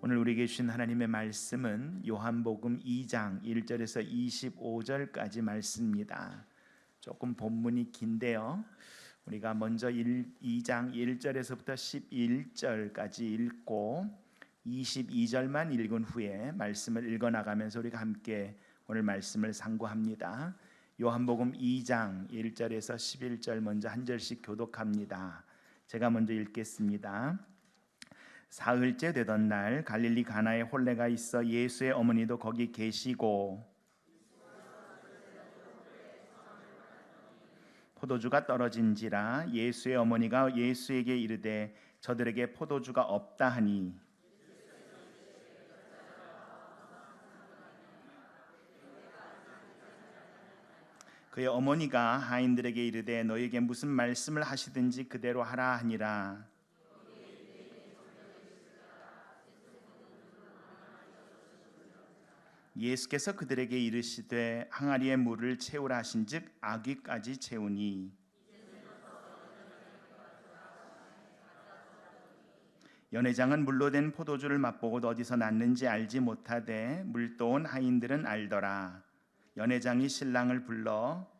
오늘 우리에게 주신 하나님의 말씀은 요한복음 2장 1절에서 25절까지 말씀입니다. 조금 본문이 긴데요. 우리가 먼저 2장 1절에서부터 11절까지 읽고 22절만 읽은 후에 말씀을 읽어나가면서 우리가 함께 오늘 말씀을 상고합니다. 요한복음 2장 1절에서 11절 먼저 한 절씩 교독합니다. 제가 먼저 읽겠습니다. 사흘째 되던 날 갈릴리 가나에 혼례가 있어 예수의 어머니도 거기 계시고 포도주가 떨어진지라 예수의 어머니가 예수에게 이르되 저들에게 포도주가 없다 하니 그의 어머니가 하인들에게 이르되 너희에게 무슨 말씀을 하시든지 그대로 하라 하니라. 예수께서 그들에게 이르시되 항아리에 물을 채우라 하신즉 아귀까지 채우니 연회장은 물로 된 포도주를 맛보고 어디서 났는지 알지 못하되 물도온 하인들은 알더라. 연회장이 신랑을 불러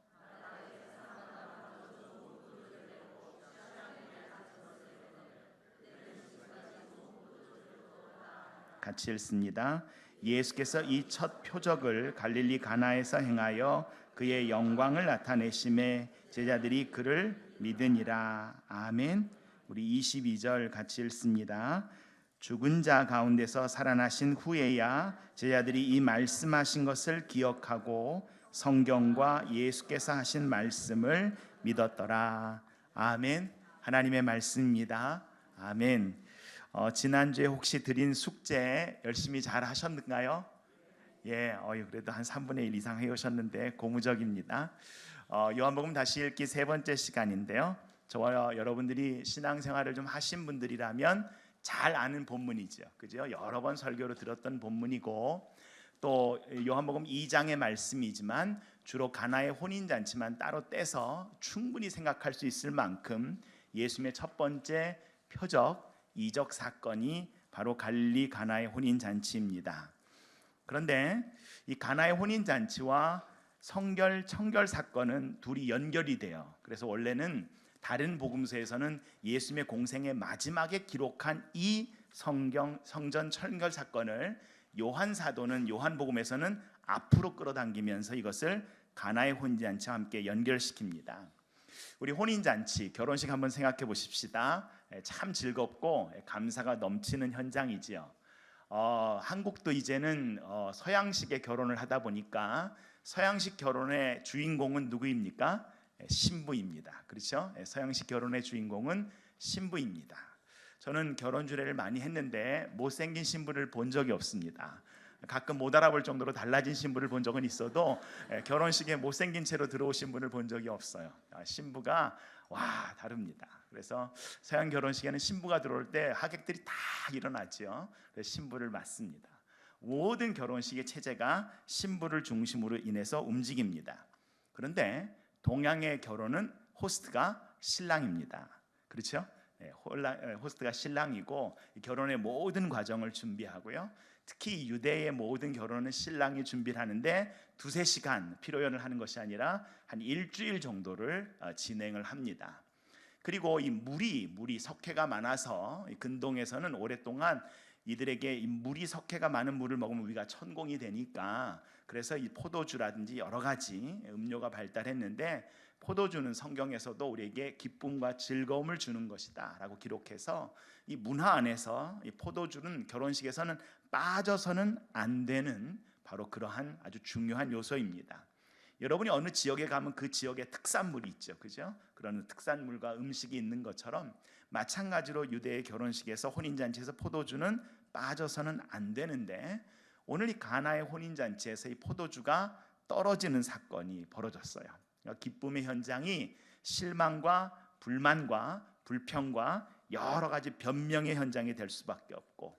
같이 읽습니다. 예수께서 이 첫 표적을 갈릴리 가나에서 행하여 그의 영광을 나타내심에 제자들이 그를 믿으니라. 아멘. 우리 22절 같이 읽습니다. 죽은 자 가운데서 살아나신 후에야 제자들이 이 말씀하신 것을 기억하고 성경과 예수께서 하신 말씀을 믿었더라. 아멘. 하나님의 말씀입니다. 아멘. 지난주에 혹시 드린 숙제 열심히 잘 하셨는가요? 예, 그래도 한 3분의 1 이상 해오셨는데 고무적입니다. 요한복음 다시 읽기 세 번째 시간인데요. 저와 여러분들이 신앙생활을 좀 하신 분들이라면 잘 아는 본문이죠. 그죠? 여러 번 설교로 들었던 본문이고 또 요한복음 2장의 말씀이지만 주로 가나의 혼인잔치만 따로 떼서 충분히 생각할 수 있을 만큼 예수님의 첫 번째 표적 이적 사건이 바로 갈릴리 가나의 혼인 잔치입니다. 그런데 이 가나의 혼인 잔치와 성결 청결 사건은 둘이 연결이 돼요. 그래서 원래는 다른 복음서에서는 예수님의 공생의 마지막에 기록한 이 성전 청결 사건을 요한 사도는 요한복음에서는 앞으로 끌어당기면서 이것을 가나의 혼인 잔치와 함께 연결시킵니다. 우리 혼인잔치, 결혼식 한번 생각해 보십시다. 참 즐겁고 감사가 넘치는 현장이지요. 한국도 이제는 서양식의 결혼을 하다 보니까 서양식 결혼의 주인공은 누구입니까? 신부입니다. 그렇죠? 서양식 결혼의 주인공은 신부입니다. 저는 결혼 주례를 많이 했는데 못생긴 신부를 본 적이 없습니다. 가끔 못 알아볼 정도로 달라진 신부를 본 적은 있어도 결혼식에 못생긴 채로 들어오신 분을 본 적이 없어요. 신부가 다릅니다. 그래서 서양 결혼식에는 신부가 들어올 때 하객들이 다 일어나죠. 그래서 신부를 맞습니다. 모든 결혼식의 체제가 신부를 중심으로 인해서 움직입니다. 그런데 동양의 결혼은 호스트가 신랑입니다. 그렇죠? 호스트가 신랑이고 결혼의 모든 과정을 준비하고요. 특히 유대의 모든 결혼은 신랑이 준비를 하는데 두세 시간 피로연을 하는 것이 아니라 한 일주일 정도를 진행을 합니다. 그리고 이 물이 석회가 많아서 근동에서는 오랫동안 이들에게 이 물이 석회가 많은 물을 먹으면 위가 천공이 되니까 그래서 이 포도주라든지 여러 가지 음료가 발달했는데 포도주는 성경에서도 우리에게 기쁨과 즐거움을 주는 것이다 라고 기록해서 이 문화 안에서 이 포도주는 결혼식에서는 빠져서는 안 되는 바로 그러한 아주 중요한 요소입니다. 여러분이 어느 지역에 가면 그 지역의 특산물이 있죠. 그죠? 그런 특산물과 음식이 있는 것처럼 마찬가지로 유대의 결혼식에서 혼인잔치에서 포도주는 빠져서는 안 되는데 오늘 이 가나의 혼인잔치에서 이 포도주가 떨어지는 사건이 벌어졌어요. 기쁨의 현장이 실망과 불만과 불평과 여러 가지 변명의 현장이 될 수밖에 없고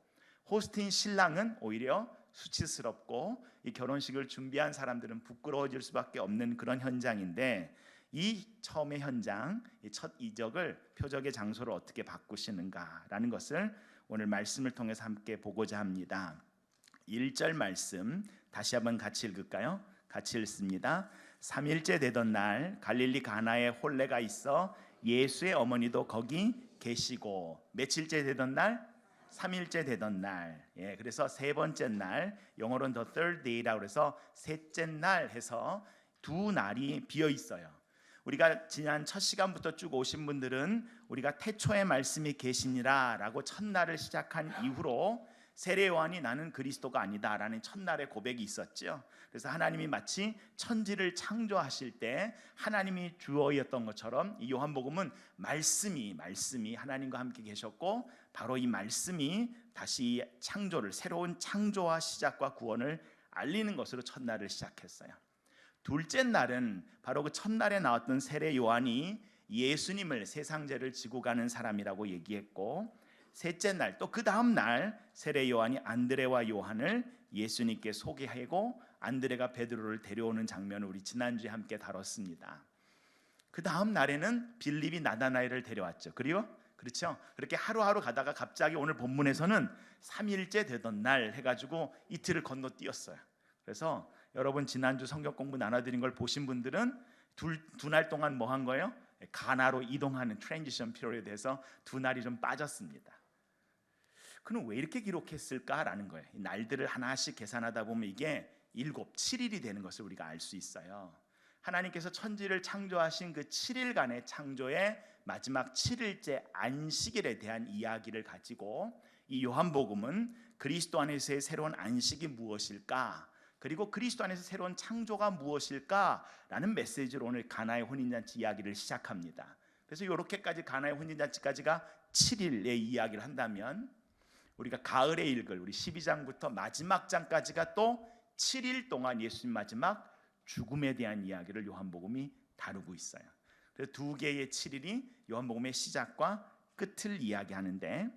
호스트인 신랑은 오히려 수치스럽고 이 결혼식을 준비한 사람들은 부끄러워질 수밖에 없는 그런 현장인데 이 처음의 현장, 이 첫 이적을 표적의 장소로 어떻게 바꾸시는가라는 것을 오늘 말씀을 통해서 함께 보고자 합니다. 1절 말씀 다시 한번 같이 읽을까요? 같이 읽습니다. 3일째 되던 날 갈릴리 가나에 혼례가 있어 예수의 어머니도 거기 계시고, 며칠째 되던 날? 3일째 되던 날. 예, 그래서 세 번째 날, 영어로는 the third day라고 해서 셋째 날 해서 두 날이 비어 있어요. 우리가 지난 첫 시간부터 쭉 오신 분들은 우리가 태초의 말씀이 계시니라 라고 첫날을 시작한 이후로 세례 요한이 나는 그리스도가 아니다라는 첫날의 고백이 있었죠. 그래서 하나님이 마치 천지를 창조하실 때 하나님이 주어였던 것처럼 이 요한복음은 말씀이 하나님과 함께 계셨고, 바로 이 말씀이 다시 창조를, 새로운 창조와 시작과 구원을 알리는 것으로 첫날을 시작했어요. 둘째 날은 바로 그 첫날에 나왔던 세례 요한이 예수님을, 세상 죄를 지고 가는 사람이라고 얘기했고, 셋째 날, 또 그 다음 날 세례 요한이 안드레와 요한을 예수님께 소개하고 안드레가 베드로를 데려오는 장면을 우리 지난주에 함께 다뤘습니다. 그 다음 날에는 빌립이 나다나엘을 데려왔죠. 그렇죠? 그렇게 하루하루 가다가 갑자기 오늘 본문에서는 3일째 되던 날 해가지고 이틀을 건너뛰었어요. 그래서 여러분 지난주 성경 공부 나눠드린 걸 보신 분들은 두 날 동안 뭐 한 거예요? 가나로 이동하는 트랜지션 피리어드에 대해서 두 날이 좀 빠졌습니다. 그는 왜 이렇게 기록했을까라는 거예요. 이 날들을 하나씩 계산하다 보면 이게 7, 7일이 되는 것을 우리가 알 수 있어요. 하나님께서 천지를 창조하신 그 7일간의 창조의 마지막 7일째 안식일에 대한 이야기를 가지고 이 요한복음은 그리스도 안에서의 새로운 안식이 무엇일까, 그리고 그리스도 안에서 새로운 창조가 무엇일까라는 메시지로 오늘 가나의 혼인잔치 이야기를 시작합니다. 그래서 이렇게까지 가나의 혼인잔치까지가 7일의 이야기를 한다면, 우리가 가을에 읽을 우리 12장부터 마지막 장까지가 또 7일 동안 예수님 마지막 죽음에 대한 이야기를 요한복음이 다루고 있어요. 그래서 두 개의 7일이 요한복음의 시작과 끝을 이야기하는데,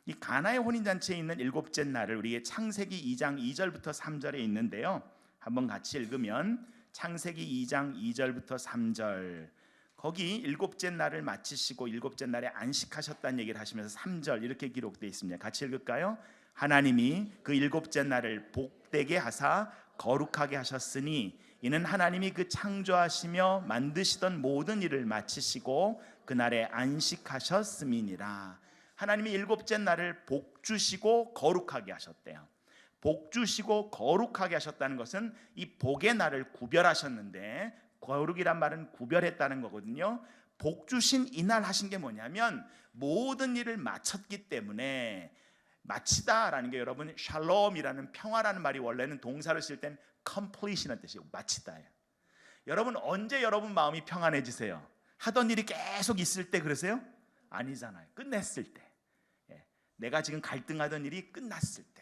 이 가나의 혼인잔치에 있는 일곱째 날을 우리의 창세기 2장 2절부터 3절에 있는데요, 한번 같이 읽으면 창세기 2장 2절부터 3절, 거기 일곱째 날을 마치시고 일곱째 날에 안식하셨다는 얘기를 하시면서 3절 이렇게 기록되어 있습니다. 같이 읽을까요? 하나님이 그 일곱째 날을 복되게 하사 거룩하게 하셨으니 이는 하나님이 그 창조하시며 만드시던 모든 일을 마치시고 그날에 안식하셨음이니라. 하나님이 일곱째 날을 복 주시고 거룩하게 하셨대요. 복 주시고 거룩하게 하셨다는 것은 이 복의 날을 구별하셨는데, 거룩이란 말은 구별했다는 거거든요. 복 주신 이날 하신 게 뭐냐면 모든 일을 마쳤기 때문에, 마치다라는 게 여러분 샬롬이라는 평화라는 말이 원래는 동사를 쓸 땐 completion이라는 뜻이에요. 마치다예요. 여러분 언제 여러분 마음이 평안해지세요? 하던 일이 계속 있을 때 그러세요? 아니잖아요. 끝냈을 때, 내가 지금 갈등하던 일이 끝났을 때,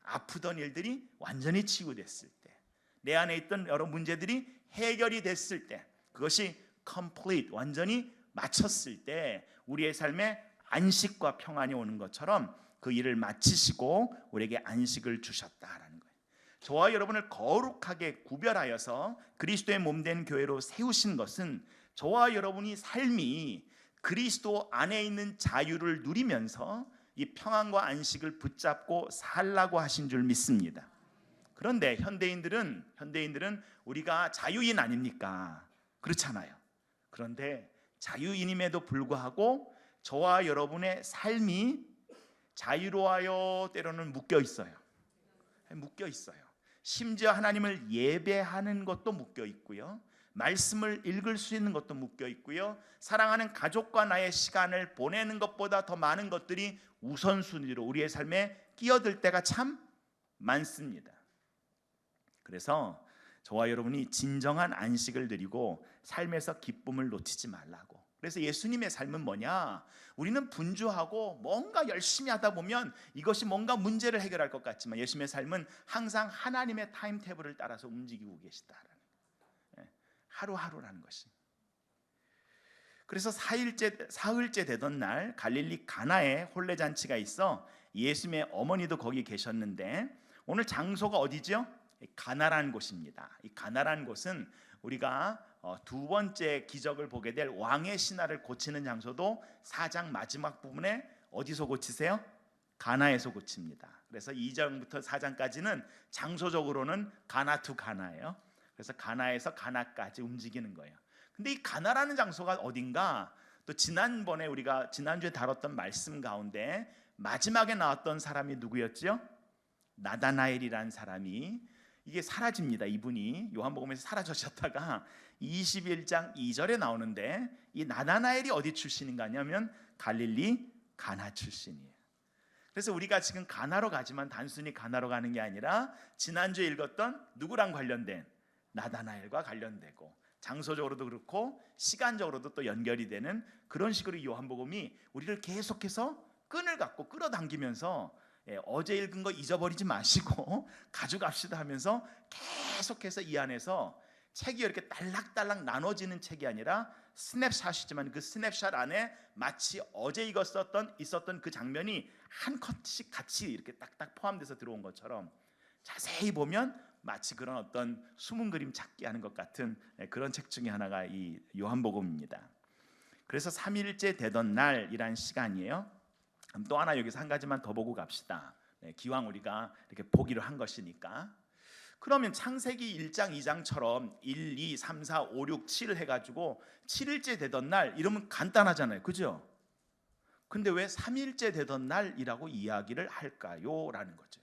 아프던 일들이 완전히 치유됐을 때, 내 안에 있던 여러 문제들이 해결이 됐을 때, 그것이 complete, 완전히 마쳤을 때 우리의 삶에 안식과 평안이 오는 것처럼 그 일을 마치시고 우리에게 안식을 주셨다라는 거예요. 저와 여러분을 거룩하게 구별하여서 그리스도의 몸된 교회로 세우신 것은 저와 여러분이 삶이 그리스도 안에 있는 자유를 누리면서 이 평안과 안식을 붙잡고 살라고 하신 줄 믿습니다. 그런데 현대인들은 우리가 자유인 아닙니까? 그렇잖아요. 그런데 자유인임에도 불구하고 저와 여러분의 삶이 자유로워요, 때로는 묶여 있어요. 심지어 하나님을 예배하는 것도 묶여 있고요, 말씀을 읽을 수 있는 것도 묶여 있고요, 사랑하는 가족과 나의 시간을 보내는 것보다 더 많은 것들이 우선순위로 우리의 삶에 끼어들 때가 참 많습니다. 그래서 저와 여러분이 진정한 안식을 누리고 삶에서 기쁨을 놓치지 말라고. 그래서 예수님의 삶은 뭐냐? 우리는 분주하고 뭔가 열심히 하다 보면 이것이 뭔가 문제를 해결할 것 같지만 예수님의 삶은 항상 하나님의 타임테이블을 따라서 움직이고 계시다라는, 하루하루라는 것이. 그래서 사흘째 되던 날 갈릴리 가나에 혼례잔치가 있어 예수님의 어머니도 거기 계셨는데, 오늘 장소가 어디죠? 가나라는 곳입니다. 이 가나라는 곳은 우리가 두 번째 기적을 보게 될 왕의 신하를 고치는 장소도 4장 마지막 부분에 어디서 고치세요? 가나에서 고칩니다. 그래서 2장부터 4장까지는 장소적으로는 가나 투 가나예요. 그래서 가나에서 가나까지 움직이는 거예요. 근데 이 가나라는 장소가 어딘가, 또 지난번에 우리가 지난주에 다뤘던 말씀 가운데 마지막에 나왔던 사람이 누구였죠? 나다나엘이라는 사람이 이게 사라집니다. 이분이 요한복음에서 사라지셨다가 21장 2절에 나오는데, 이 나다나엘이 어디 출신인가 하면 갈릴리 가나 출신이에요. 그래서 우리가 지금 가나로 가지만 단순히 가나로 가는 게 아니라 지난주에 읽었던 누구랑 관련된, 나다나엘과 관련되고 장소적으로도 그렇고 시간적으로도 또 연결이 되는 그런 식으로 요한복음이 우리를 계속해서 끈을 갖고 끌어당기면서 어제 읽은 거 잊어버리지 마시고 가져갑시다 하면서 계속해서 이 안에서 책이 이렇게 딸락딸락 나눠지는 책이 아니라 스냅샷이지만 그 스냅샷 안에 마치 어제 있었던 그 장면이 한 컷씩 같이 이렇게 딱딱 포함돼서 들어온 것처럼 자세히 보면 마치 그런 어떤 숨은 그림 찾기 하는 것 같은 그런 책 중에 하나가 이 요한복음입니다. 그래서 3일째 되던 날이란 시간이에요. 그럼 또 하나 여기서 한 가지만 더 보고 갑시다. 기왕 우리가 이렇게 보기로 한 것이니까. 그러면 창세기 1장 2장처럼 1, 2, 3, 4, 5, 6, 7 해가지고 7일째 되던 날 이러면 간단하잖아요, 그죠? 근데 왜 3일째 되던 날이라고 이야기를 할까요? 라는 거죠.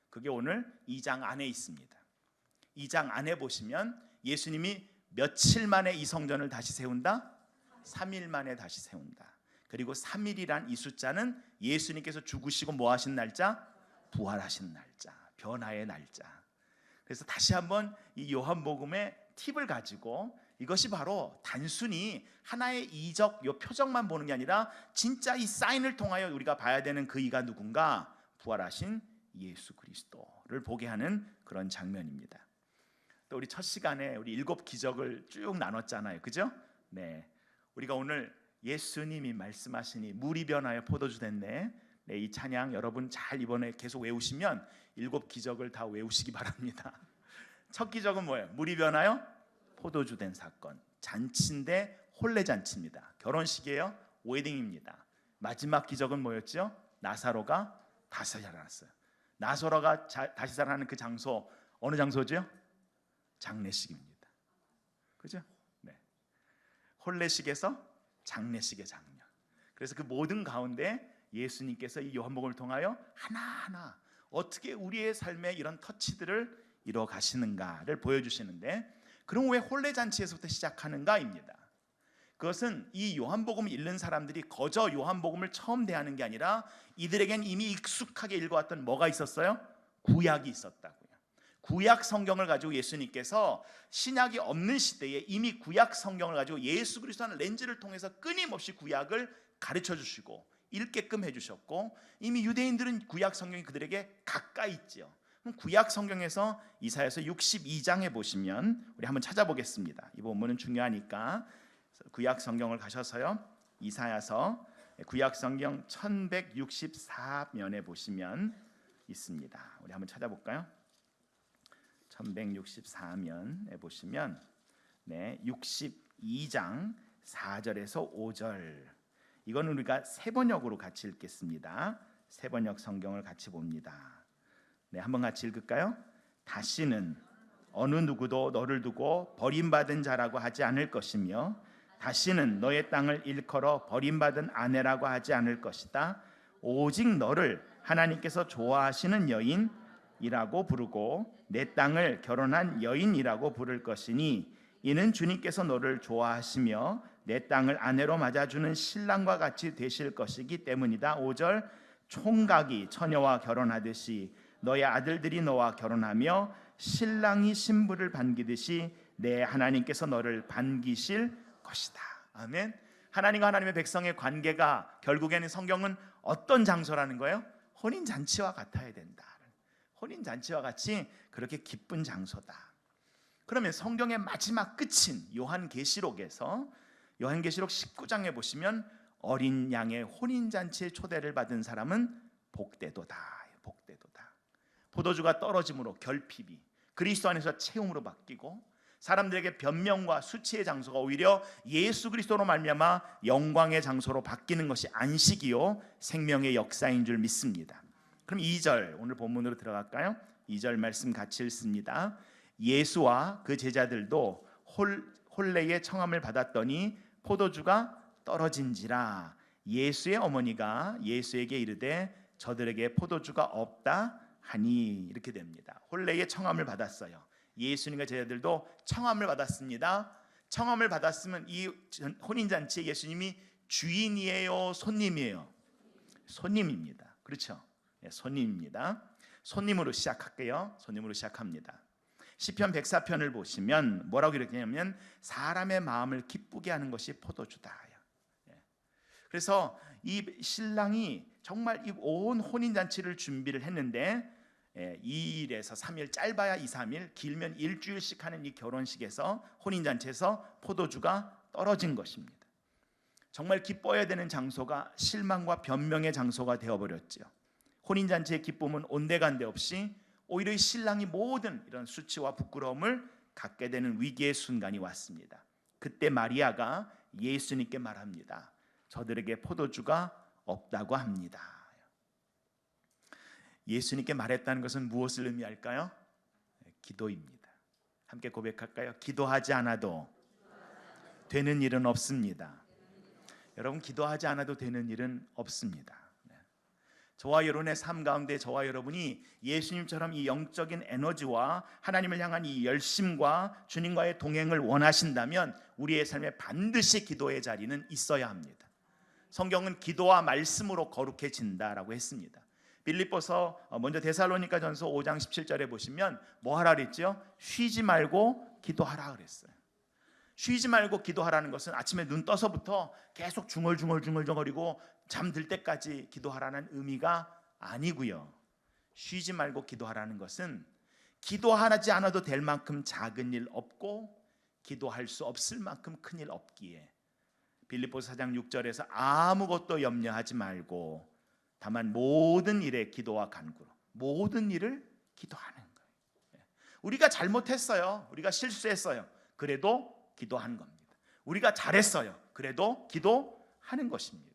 그게 오늘 2장 안에 있습니다. 2장 안에 보시면 예수님이 며칠 만에 이 성전을 다시 세운다? 3일 만에 다시 세운다. 그리고 3일이란 이 숫자는 예수님께서 죽으시고 뭐 하신 날짜? 부활하신 날짜, 변화의 날짜. 그래서 다시 한번 이 요한복음의 팁을 가지고 이것이 바로 단순히 하나의 이적, 요 표적만 보는 게 아니라 진짜 이 사인을 통하여 우리가 봐야 되는 그 이가 누군가? 부활하신 예수 그리스도를 보게 하는 그런 장면입니다. 또 우리 첫 시간에 우리 7 기적을 쭉 나눴잖아요, 그죠? 네, 우리가 오늘 예수님이 말씀하시니 물이 변하여 포도주 됐네. 네, 이 찬양 여러분 잘 이번에 계속 외우시면 7 기적을 다 외우시기 바랍니다. 첫 기적은 뭐예요? 물이 변하여 포도주 된 사건. 잔치인데 혼례 잔치입니다. 결혼식이에요. 웨딩입니다. 마지막 기적은 뭐였죠? 나사로가 다시 살아났어요. 나사로가 다시 살아나는 그 장소, 어느 장소죠? 장례식입니다. 그죠? 네. 혼례식에서 장례식의 장면. 그래서 그 모든 가운데 예수님께서 이 요한복음을 통하여 하나하나 어떻게 우리의 삶에 이런 터치들을 이루어 가시는가를 보여주시는데, 그럼 왜 혼례잔치에서부터 시작하는가입니다. 그것은 이 요한복음을 읽는 사람들이 거저 요한복음을 처음 대하는 게 아니라 이들에겐 이미 익숙하게 읽어왔던 뭐가 있었어요? 구약이 있었다고요. 구약 성경을 가지고 예수님께서 신약이 없는 시대에 이미 구약 성경을 가지고 예수 그리스도라는 렌즈를 통해서 끊임없이 구약을 가르쳐 주시고 읽게끔 해주셨고, 이미 유대인들은 구약 성경이 그들에게 가까이 있죠. 구약 성경에서 이사야서 62장에 보시면 우리 한번 찾아보겠습니다. 이 본문은 중요하니까 구약 성경을 가셔서요, 이사야서 구약 성경 1164면에 보시면 있습니다. 우리 한번 찾아볼까요? 1164면에 보시면 62장 4절에서 5절, 이거는 우리가 세번역으로 같이 읽겠습니다. 세번역 성경을 같이 봅니다. 네, 한번 같이 읽을까요? 다시는 어느 누구도 너를 두고 버림받은 자라고 하지 않을 것이며 다시는 너의 땅을 일컬어 버림받은 아내라고 하지 않을 것이다. 오직 너를 하나님께서 좋아하시는 여인이라고 부르고 내 땅을 결혼한 여인이라고 부를 것이니 이는 주님께서 너를 좋아하시며 내 땅을 아내로 맞아주는 신랑과 같이 되실 것이기 때문이다. 5절, 총각이 처녀와 결혼하듯이 너의 아들들이 너와 결혼하며 신랑이 신부를 반기듯이 내 하나님께서 너를 반기실 것이다. 아멘. 하나님과 하나님의 백성의 관계가 결국에는 성경은 어떤 장소라는 거예요? 혼인잔치와 같아야 된다. 혼인잔치와 같이 그렇게 기쁜 장소다. 그러면 성경의 마지막 끝인 요한계시록에서 요한계시록 19장에 보시면 어린 양의 혼인잔치의 초대를 받은 사람은 복되도다. 복되도다. 포도주가 떨어짐으로 결핍이 그리스도 안에서 채움으로 바뀌고 사람들에게 변명과 수치의 장소가 오히려 예수 그리스도로 말미암아 영광의 장소로 바뀌는 것이 안식이요 생명의 역사인 줄 믿습니다. 그럼 2절 오늘 본문으로 들어갈까요? 2절 말씀 같이 읽습니다. 예수와 그 제자들도 혼례의 청함을 받았더니 포도주가 떨어진지라. 예수의 어머니가 예수에게 이르되 저들에게 포도주가 없다 하니. 이렇게 됩니다. 혼례의 청함을 받았어요. 예수님과 제자들도 청함을 받았습니다. 청함을 받았으면 이 혼인잔치에 예수님이 주인이에요, 손님이에요? 손님입니다. 그렇죠? 손님입니다. 손님으로 시작할게요. 손님으로 시작합니다. 시편 104편을 보시면 뭐라고 이렇게냐면 사람의 마음을 기쁘게 하는 것이 포도주다. 그래서 이 신랑이 정말 이 온 혼인잔치를 준비를 했는데 2일에서 3일, 짧아야 2, 3일, 길면 일주일씩 하는 이 결혼식에서 혼인잔치에서 포도주가 떨어진 것입니다. 정말 기뻐야 되는 장소가 실망과 변명의 장소가 되어버렸죠. 혼인잔치의 기쁨은 온데간데 없이 오히려 이 신랑이 모든 이런 수치와 부끄러움을 갖게 되는 위기의 순간이 왔습니다. 그때 마리아가 예수님께 말합니다. 저들에게 포도주가 없다고 합니다. 예수님께 말했다는 것은 무엇을 의미할까요? 기도입니다. 함께 고백할까요? 기도하지 않아도 되는 일은 없습니다. 여러분, 기도하지 않아도 되는 일은 없습니다. 저와 여러분의 삶 가운데 저와 여러분이 예수님처럼 이 영적인 에너지와 하나님을 향한 이 열심과 주님과의 동행을 원하신다면 우리의 삶에 반드시 기도의 자리는 있어야 합니다. 성경은 기도와 말씀으로 거룩해진다라고 했습니다. 빌립보서 먼저 데살로니가전서 5장 17절에 보시면 뭐 하라 그랬죠? 쉬지 말고 기도하라 그랬어요. 쉬지 말고 기도하라는 것은 아침에 눈 떠서부터 계속 중얼중얼거리고 잠들 때까지 기도하라는 의미가 아니고요. 쉬지 말고 기도하라는 것은 기도하지 않아도 될 만큼 작은 일 없고 기도할 수 없을 만큼 큰 일 없기에 빌립보서 4장 6절에서 아무것도 염려하지 말고 다만 모든 일에 기도와 간구로 모든 일을 기도하는 거예요. 우리가 잘못했어요. 우리가 실수했어요. 그래도 기도하는 겁니다. 우리가 잘했어요. 그래도 기도하는 것입니다.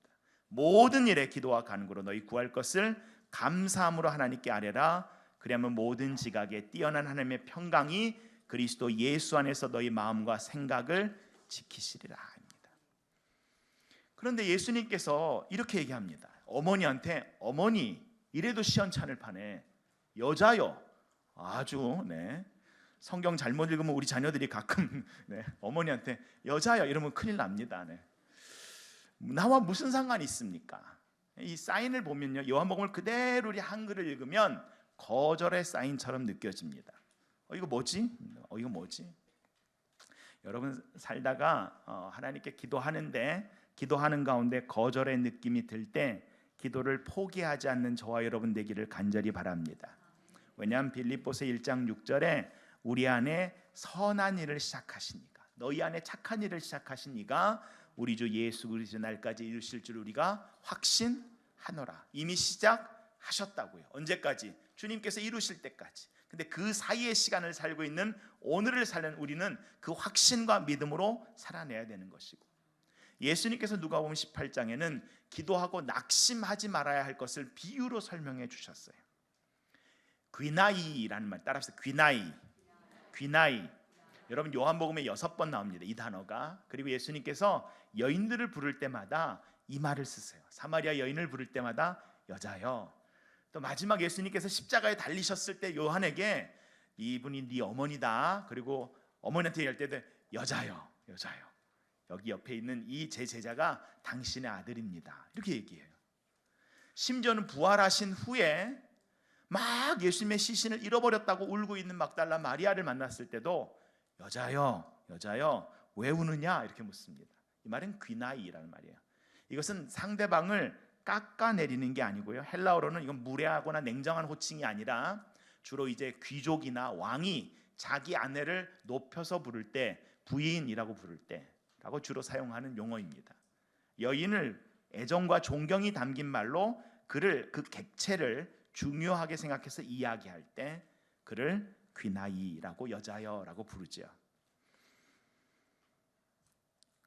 모든 일에 기도와 간구로 너희 구할 것을 감사함으로 하나님께 아뢰라. 그리하면 모든 지각에 뛰어난 하나님의 평강이 그리스도 예수 안에서 너희 마음과 생각을 지키시리라 합니다. 그런데 예수님께서 이렇게 얘기합니다. 어머니한테 어머니 이래도 시원찮을 판에 여자요. 아주 성경 잘못 읽으면 우리 자녀들이 가끔 어머니한테 여자요 이러면 큰일 납니다. 나와 무슨 상관이 있습니까? 이 사인을 보면요, 요한복음을 그대로 한글을 읽으면 거절의 사인처럼 느껴집니다. 이거 뭐지? 이거 뭐지? 여러분 살다가 하나님께 기도하는데 기도하는 가운데 거절의 느낌이 들 때 기도를 포기하지 않는 저와 여러분 되기를 간절히 바랍니다. 왜냐하면 빌립보서 1장 6절에 우리 안에 선한 일을 시작하시니까 너희 안에 착한 일을 시작하시니까 우리 주 예수 그리스도 날까지 이루실 줄 우리가 확신하노라. 이미 시작하셨다고요. 언제까지? 주님께서 이루실 때까지. 근데 그 사이의 시간을 살고 있는 오늘을 사는 우리는 그 확신과 믿음으로 살아내야 되는 것이고, 예수님께서 누가복음 18장에는 기도하고 낙심하지 말아야 할 것을 비유로 설명해 주셨어요. 귀나이라는 말 따라서 귀나이. 여러분 요한복음에 6번 나옵니다. 이 단어가. 그리고 예수님께서 여인들을 부를 때마다 이 말을 쓰세요. 사마리아 여인을 부를 때마다 여자여. 또 마지막 예수님께서 십자가에 달리셨을 때 요한에게 이분이 네 어머니다. 그리고 어머니한테 얘기할 때도 여자여. 여기 옆에 있는 이 제 제자가 당신의 아들입니다. 이렇게 얘기해요. 심지어는 부활하신 후에 막 예수님의 시신을 잃어버렸다고 울고 있는 막달라 마리아를 만났을 때도 여자여 왜 우느냐 이렇게 묻습니다. 이 말은 귀나이라는 말이에요. 이것은 상대방을 깎아내리는 게 아니고요. 헬라어로는 이건 무례하거나 냉정한 호칭이 아니라 주로 이제 귀족이나 왕이 자기 아내를 높여서 부를 때 부인이라고 부를 때라고 주로 사용하는 용어입니다. 여인을 애정과 존경이 담긴 말로 그 객체를 중요하게 생각해서 이야기할 때 그를 귀나이라고 여자여라고 부르죠.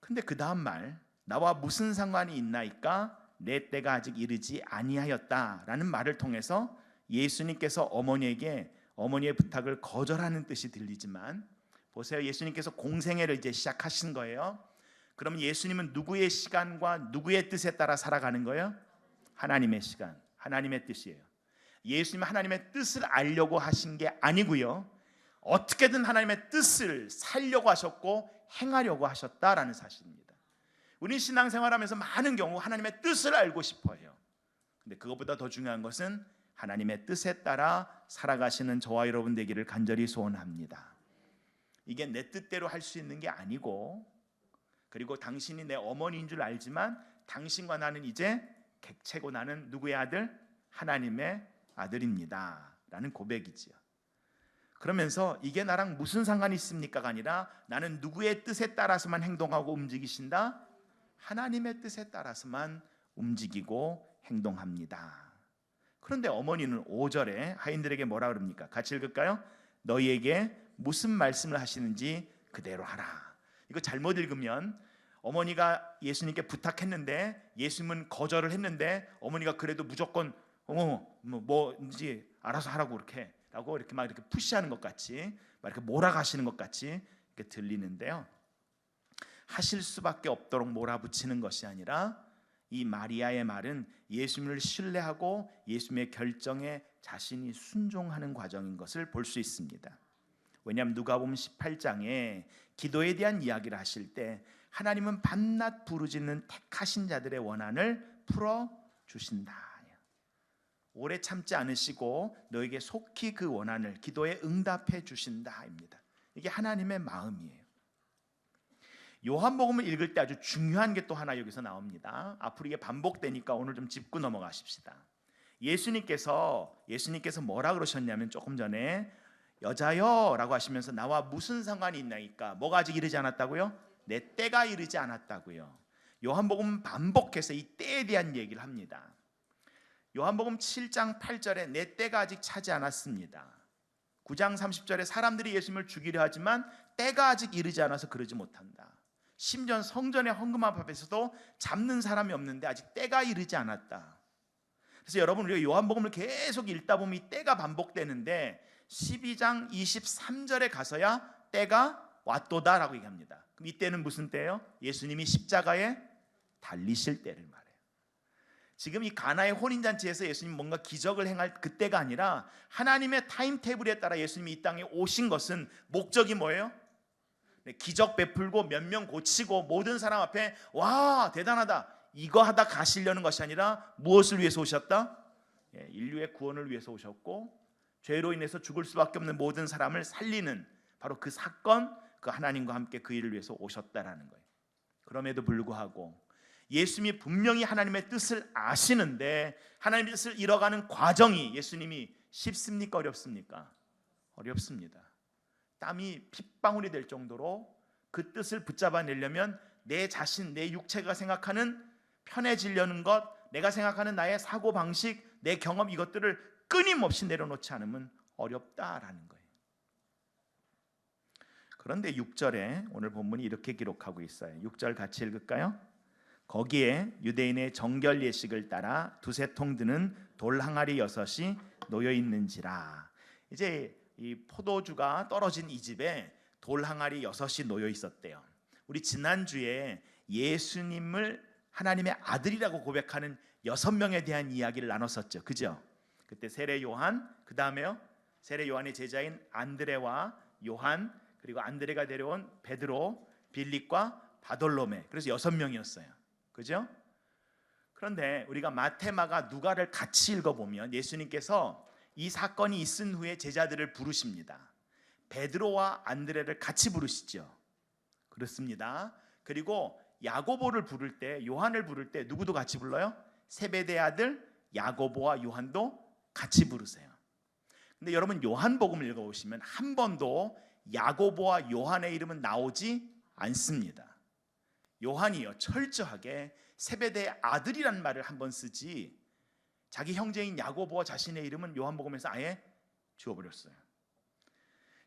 근데 그 다음 말, 나와 무슨 상관이 있나이까 내 때가 아직 이르지 아니하였다라는 말을 통해서 예수님께서 어머니의 부탁을 거절하는 뜻이 들리지만, 보세요, 예수님께서 공생애를 이제 시작하신 거예요. 그러면 예수님은 누구의 시간과 누구의 뜻에 따라 살아가는 거예요? 하나님의 시간, 하나님의 뜻이에요. 예수님은 하나님의 뜻을 알려고 하신 게 아니고요, 어떻게든 하나님의 뜻을 살려고 하셨고 행하려고 하셨다라는 사실입니다. 우리 신앙생활하면서 많은 경우 하나님의 뜻을 알고 싶어 해요. 근데 그것보다 더 중요한 것은 하나님의 뜻에 따라 살아가시는 저와 여러분 되기를 간절히 소원합니다. 이게 내 뜻대로 할 수 있는 게 아니고, 그리고 당신이 내 어머니인 줄 알지만 당신과 나는 이제 객체고 나는 누구의 아들? 하나님의 아들입니다 라는 고백이지요. 그러면서 이게 나랑 무슨 상관이 있습니까가 아니라 나는 누구의 뜻에 따라서만 행동하고 움직이신다? 하나님의 뜻에 따라서만 움직이고 행동합니다. 그런데 어머니는 5절에 하인들에게 뭐라 그럽니까? 같이 읽을까요? 너희에게 무슨 말씀을 하시는지 그대로 하라. 이거 잘못 읽으면 어머니가 예수님께 부탁했는데 예수님은 거절을 했는데 어머니가 그래도 무조건 뭐인지 알아서 하라고 이렇게 막 이렇게 푸시하는 것 같이, 막 이렇게 몰아가시는 것 같이 이렇게 들리는데요. 하실 수밖에 없도록 몰아붙이는 것이 아니라 이 마리아의 말은 예수님을 신뢰하고 예수님의 결정에 자신이 순종하는 과정인 것을 볼 수 있습니다. 왜냐하면 누가복음 18장에 기도에 대한 이야기를 하실 때 하나님은 밤낮 부르짖는 택하신 자들의 원한을 풀어주신다. 오래 참지 않으시고 너에게 속히 그 원한을 기도에 응답해 주신다입니다. 이게 하나님의 마음이에요. 요한복음을 읽을 때 아주 중요한 게 또 하나 여기서 나옵니다. 앞으로 이게 반복되니까 오늘 좀 짚고 넘어가십시다. 예수님께서 뭐라 그러셨냐면 조금 전에 여자여 라고 하시면서 나와 무슨 상관이 있나이까, 뭐가 아직 이르지 않았다고요? 내 때가 이르지 않았다고요. 요한복음 반복해서 이 때에 대한 얘기를 합니다. 요한복음 7장 8절에 내 때가 아직 차지 않았습니다. 9장 30절에 사람들이 예수님을 죽이려 하지만 때가 아직 이르지 않아서 그러지 못한다. 심지어 성전의 헌금함 앞에서도 잡는 사람이 없는데 아직 때가 이르지 않았다. 그래서 여러분, 우리가 요한복음을 계속 읽다 보면 이 때가 반복되는데 12장 23절에 가서야 때가 왔도다라고 얘기합니다. 그럼 이 때는 무슨 때예요? 예수님이 십자가에 달리실 때를 말해요. 지금 이 가나의 혼인잔치에서 예수님 뭔가 기적을 행할 그때가 아니라 하나님의 타임테이블에 따라 예수님이 이 땅에 오신 것은 목적이 뭐예요? 기적 베풀고 몇 명 고치고 모든 사람 앞에 와 대단하다 이거 하다 가시려는 것이 아니라 무엇을 위해서 오셨다? 인류의 구원을 위해서 오셨고 죄로 인해서 죽을 수밖에 없는 모든 사람을 살리는 바로 그 사건, 그 하나님과 함께 그 일을 위해서 오셨다라는 거예요. 그럼에도 불구하고 예수님이 분명히 하나님의 뜻을 아시는데 하나님의 뜻을 이뤄가는 과정이 예수님이 쉽습니까? 어렵습니까? 어렵습니다. 땀이 핏방울이 될 정도로 그 뜻을 붙잡아내려면 내 자신, 내 육체가 생각하는 편해지려는 것, 내가 생각하는 나의 사고방식, 내 경험 이것들을 끊임없이 내려놓지 않으면 어렵다라는 거예요. 그런데 6절에 오늘 본문이 이렇게 기록하고 있어요. 6절 같이 읽을까요? 거기에 유대인의 정결 예식을 따라 두세 통 드는 돌 항아리 6이 놓여 있는지라. 이제 이 포도주가 떨어진 이 집에 돌 항아리 6이 놓여 있었대요. 우리 지난주에 예수님을 하나님의 아들이라고 고백하는 6명에 대한 이야기를 나눴었죠. 그죠? 그때 세례 요한, 그 다음에요 세례 요한의 제자인 안드레와 요한, 그리고 안드레가 데려온 베드로, 빌립과 바돌로메. 그래서 6명이었어요. 그죠? 그런데 우리가 마태, 마가, 누가를 같이 읽어보면 예수님께서 이 사건이 있은 후에 제자들을 부르십니다. 베드로와 안드레를 같이 부르시죠. 그렇습니다. 그리고 야고보를 부를 때, 요한을 부를 때 누구도 같이 불러요? 세베대의 아들 야고보와 요한도 같이 부르세요. 근데 여러분 요한복음을 읽어보시면 한 번도 야고보와 요한의 이름은 나오지 않습니다. 요한이요 철저하게 세베대의 아들이란 말을 한 번 쓰지 자기 형제인 야고보와 자신의 이름은 요한복음에서 아예 지워버렸어요.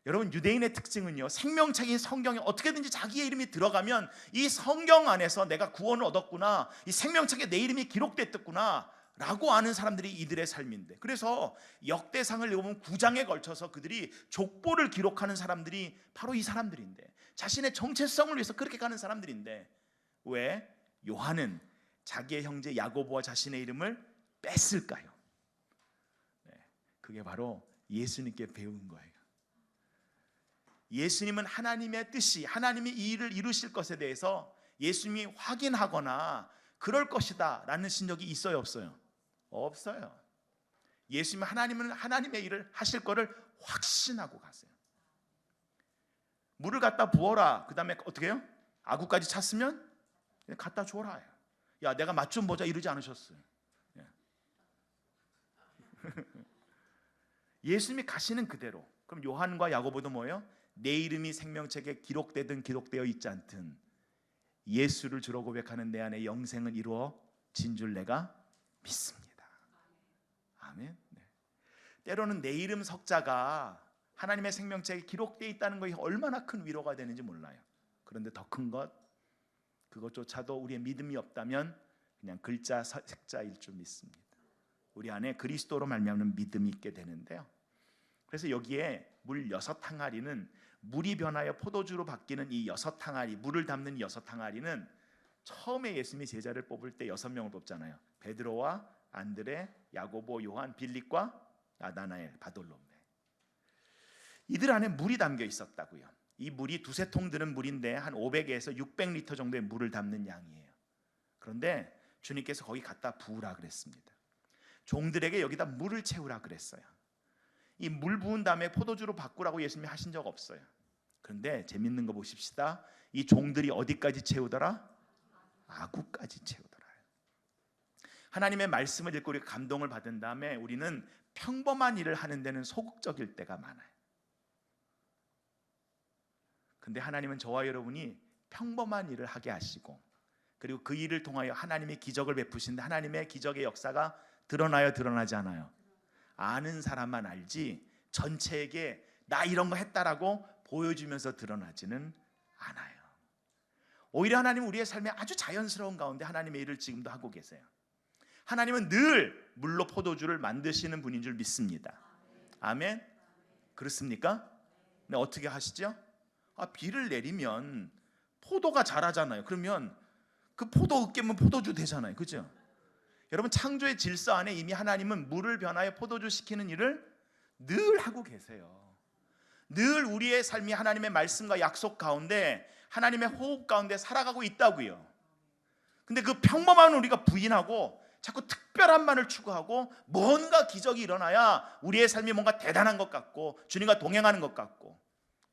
여러분, 유대인의 특징은요, 생명책인 성경에 어떻게든지 자기의 이름이 들어가면 이 성경 안에서 내가 구원을 얻었구나, 이 생명책에 내 이름이 기록됐구나 라고 아는 사람들이 이들의 삶인데, 그래서 역대상을 읽어보면 9장에 걸쳐서 그들이 족보를 기록하는 사람들이 바로 이 사람들인데, 자신의 정체성을 위해서 그렇게 가는 사람들인데, 왜 요한은 자기의 형제 야고보와 자신의 이름을 뺐을까요? 그게 바로 예수님께 배운 거예요. 예수님은 하나님의 뜻이, 하나님이 이 일을 이루실 것에 대해서 예수님이 확인하거나 그럴 것이다 라는 신적이 있어요, 없어요? 없어요. 예수님은 하나님은 하나님의 일을 하실 거를 확신하고 가세요. 물을 갖다 부어라, 그 다음에 어떻게 해요? 아구까지 찼으면 갖다 줘라. 야, 내가 맛 좀 보자 이러지 않으셨어요. 예수님이 가시는 그대로. 그럼 요한과 야고보도 뭐예요? 내 이름이 생명책에 기록되든 기록되어 있지 않든 예수를 주로 고백하는 내 안에 영생은 이루어진 줄 내가 믿습니다. 아멘. 때로는 내 이름 석자가 하나님의 생명책에 기록되어 있다는 것이 얼마나 큰 위로가 되는지 몰라요. 그런데 더 큰 것, 그것조차도 우리의 믿음이 없다면 그냥 글자 색자일 줄 믿습니다. 우리 안에 그리스도로 말미암는 믿음이 있게 되는데요. 그래서 여기에 물 6항아리는 물이 변하여 포도주로 바뀌는 이 6항아리, 물을 담는 6항아리는 처음에 예수님이 제자를 뽑을 때 6명을 뽑잖아요. 베드로와 안드레, 야고보, 요한, 빌립과 나다나엘, 바돌로메. 이들 안에 물이 담겨 있었다고요. 이 물이 두세 통 드는 물인데 한 500에서 600리터 정도의 물을 담는 양이에요. 그런데 주님께서 거기 갖다 부으라 그랬습니다. 종들에게 여기다 물을 채우라 그랬어요. 이 물 부은 다음에 포도주로 바꾸라고 예수님이 하신 적 없어요. 그런데 재밌는 거 보십시다. 이 종들이 어디까지 채우더라? 아구까지 채우더라. 하나님의 말씀을 읽고 우리가 감동을 받은 다음에 우리는 평범한 일을 하는 데는 소극적일 때가 많아요. 근데 하나님은 저와 여러분이 평범한 일을 하게 하시고, 그리고 그 일을 통하여 하나님의 기적을 베푸시는데, 하나님의 기적의 역사가 드러나요, 드러나지 않아요? 아는 사람만 알지 전체에게 나 이런 거 했다라고 보여주면서 드러나지는 않아요. 오히려 하나님은 우리의 삶에 아주 자연스러운 가운데 하나님의 일을 지금도 하고 계세요. 하나님은 늘 물로 포도주를 만드시는 분인 줄 믿습니다. 아멘. 그렇습니까? 네, 어떻게 하시죠? 비를 내리면 포도가 자라잖아요. 그러면 그 포도 으깨면 포도주 되잖아요. 그죠? 여러분, 창조의 질서 안에 이미 하나님은 물을 변하여 포도주 시키는 일을 늘 하고 계세요. 늘 우리의 삶이 하나님의 말씀과 약속 가운데, 하나님의 호흡 가운데 살아가고 있다고요. 근데 그 평범함을 우리가 부인하고 자꾸 특별함만을 추구하고 뭔가 기적이 일어나야 우리의 삶이 뭔가 대단한 것 같고 주님과 동행하는 것 같고,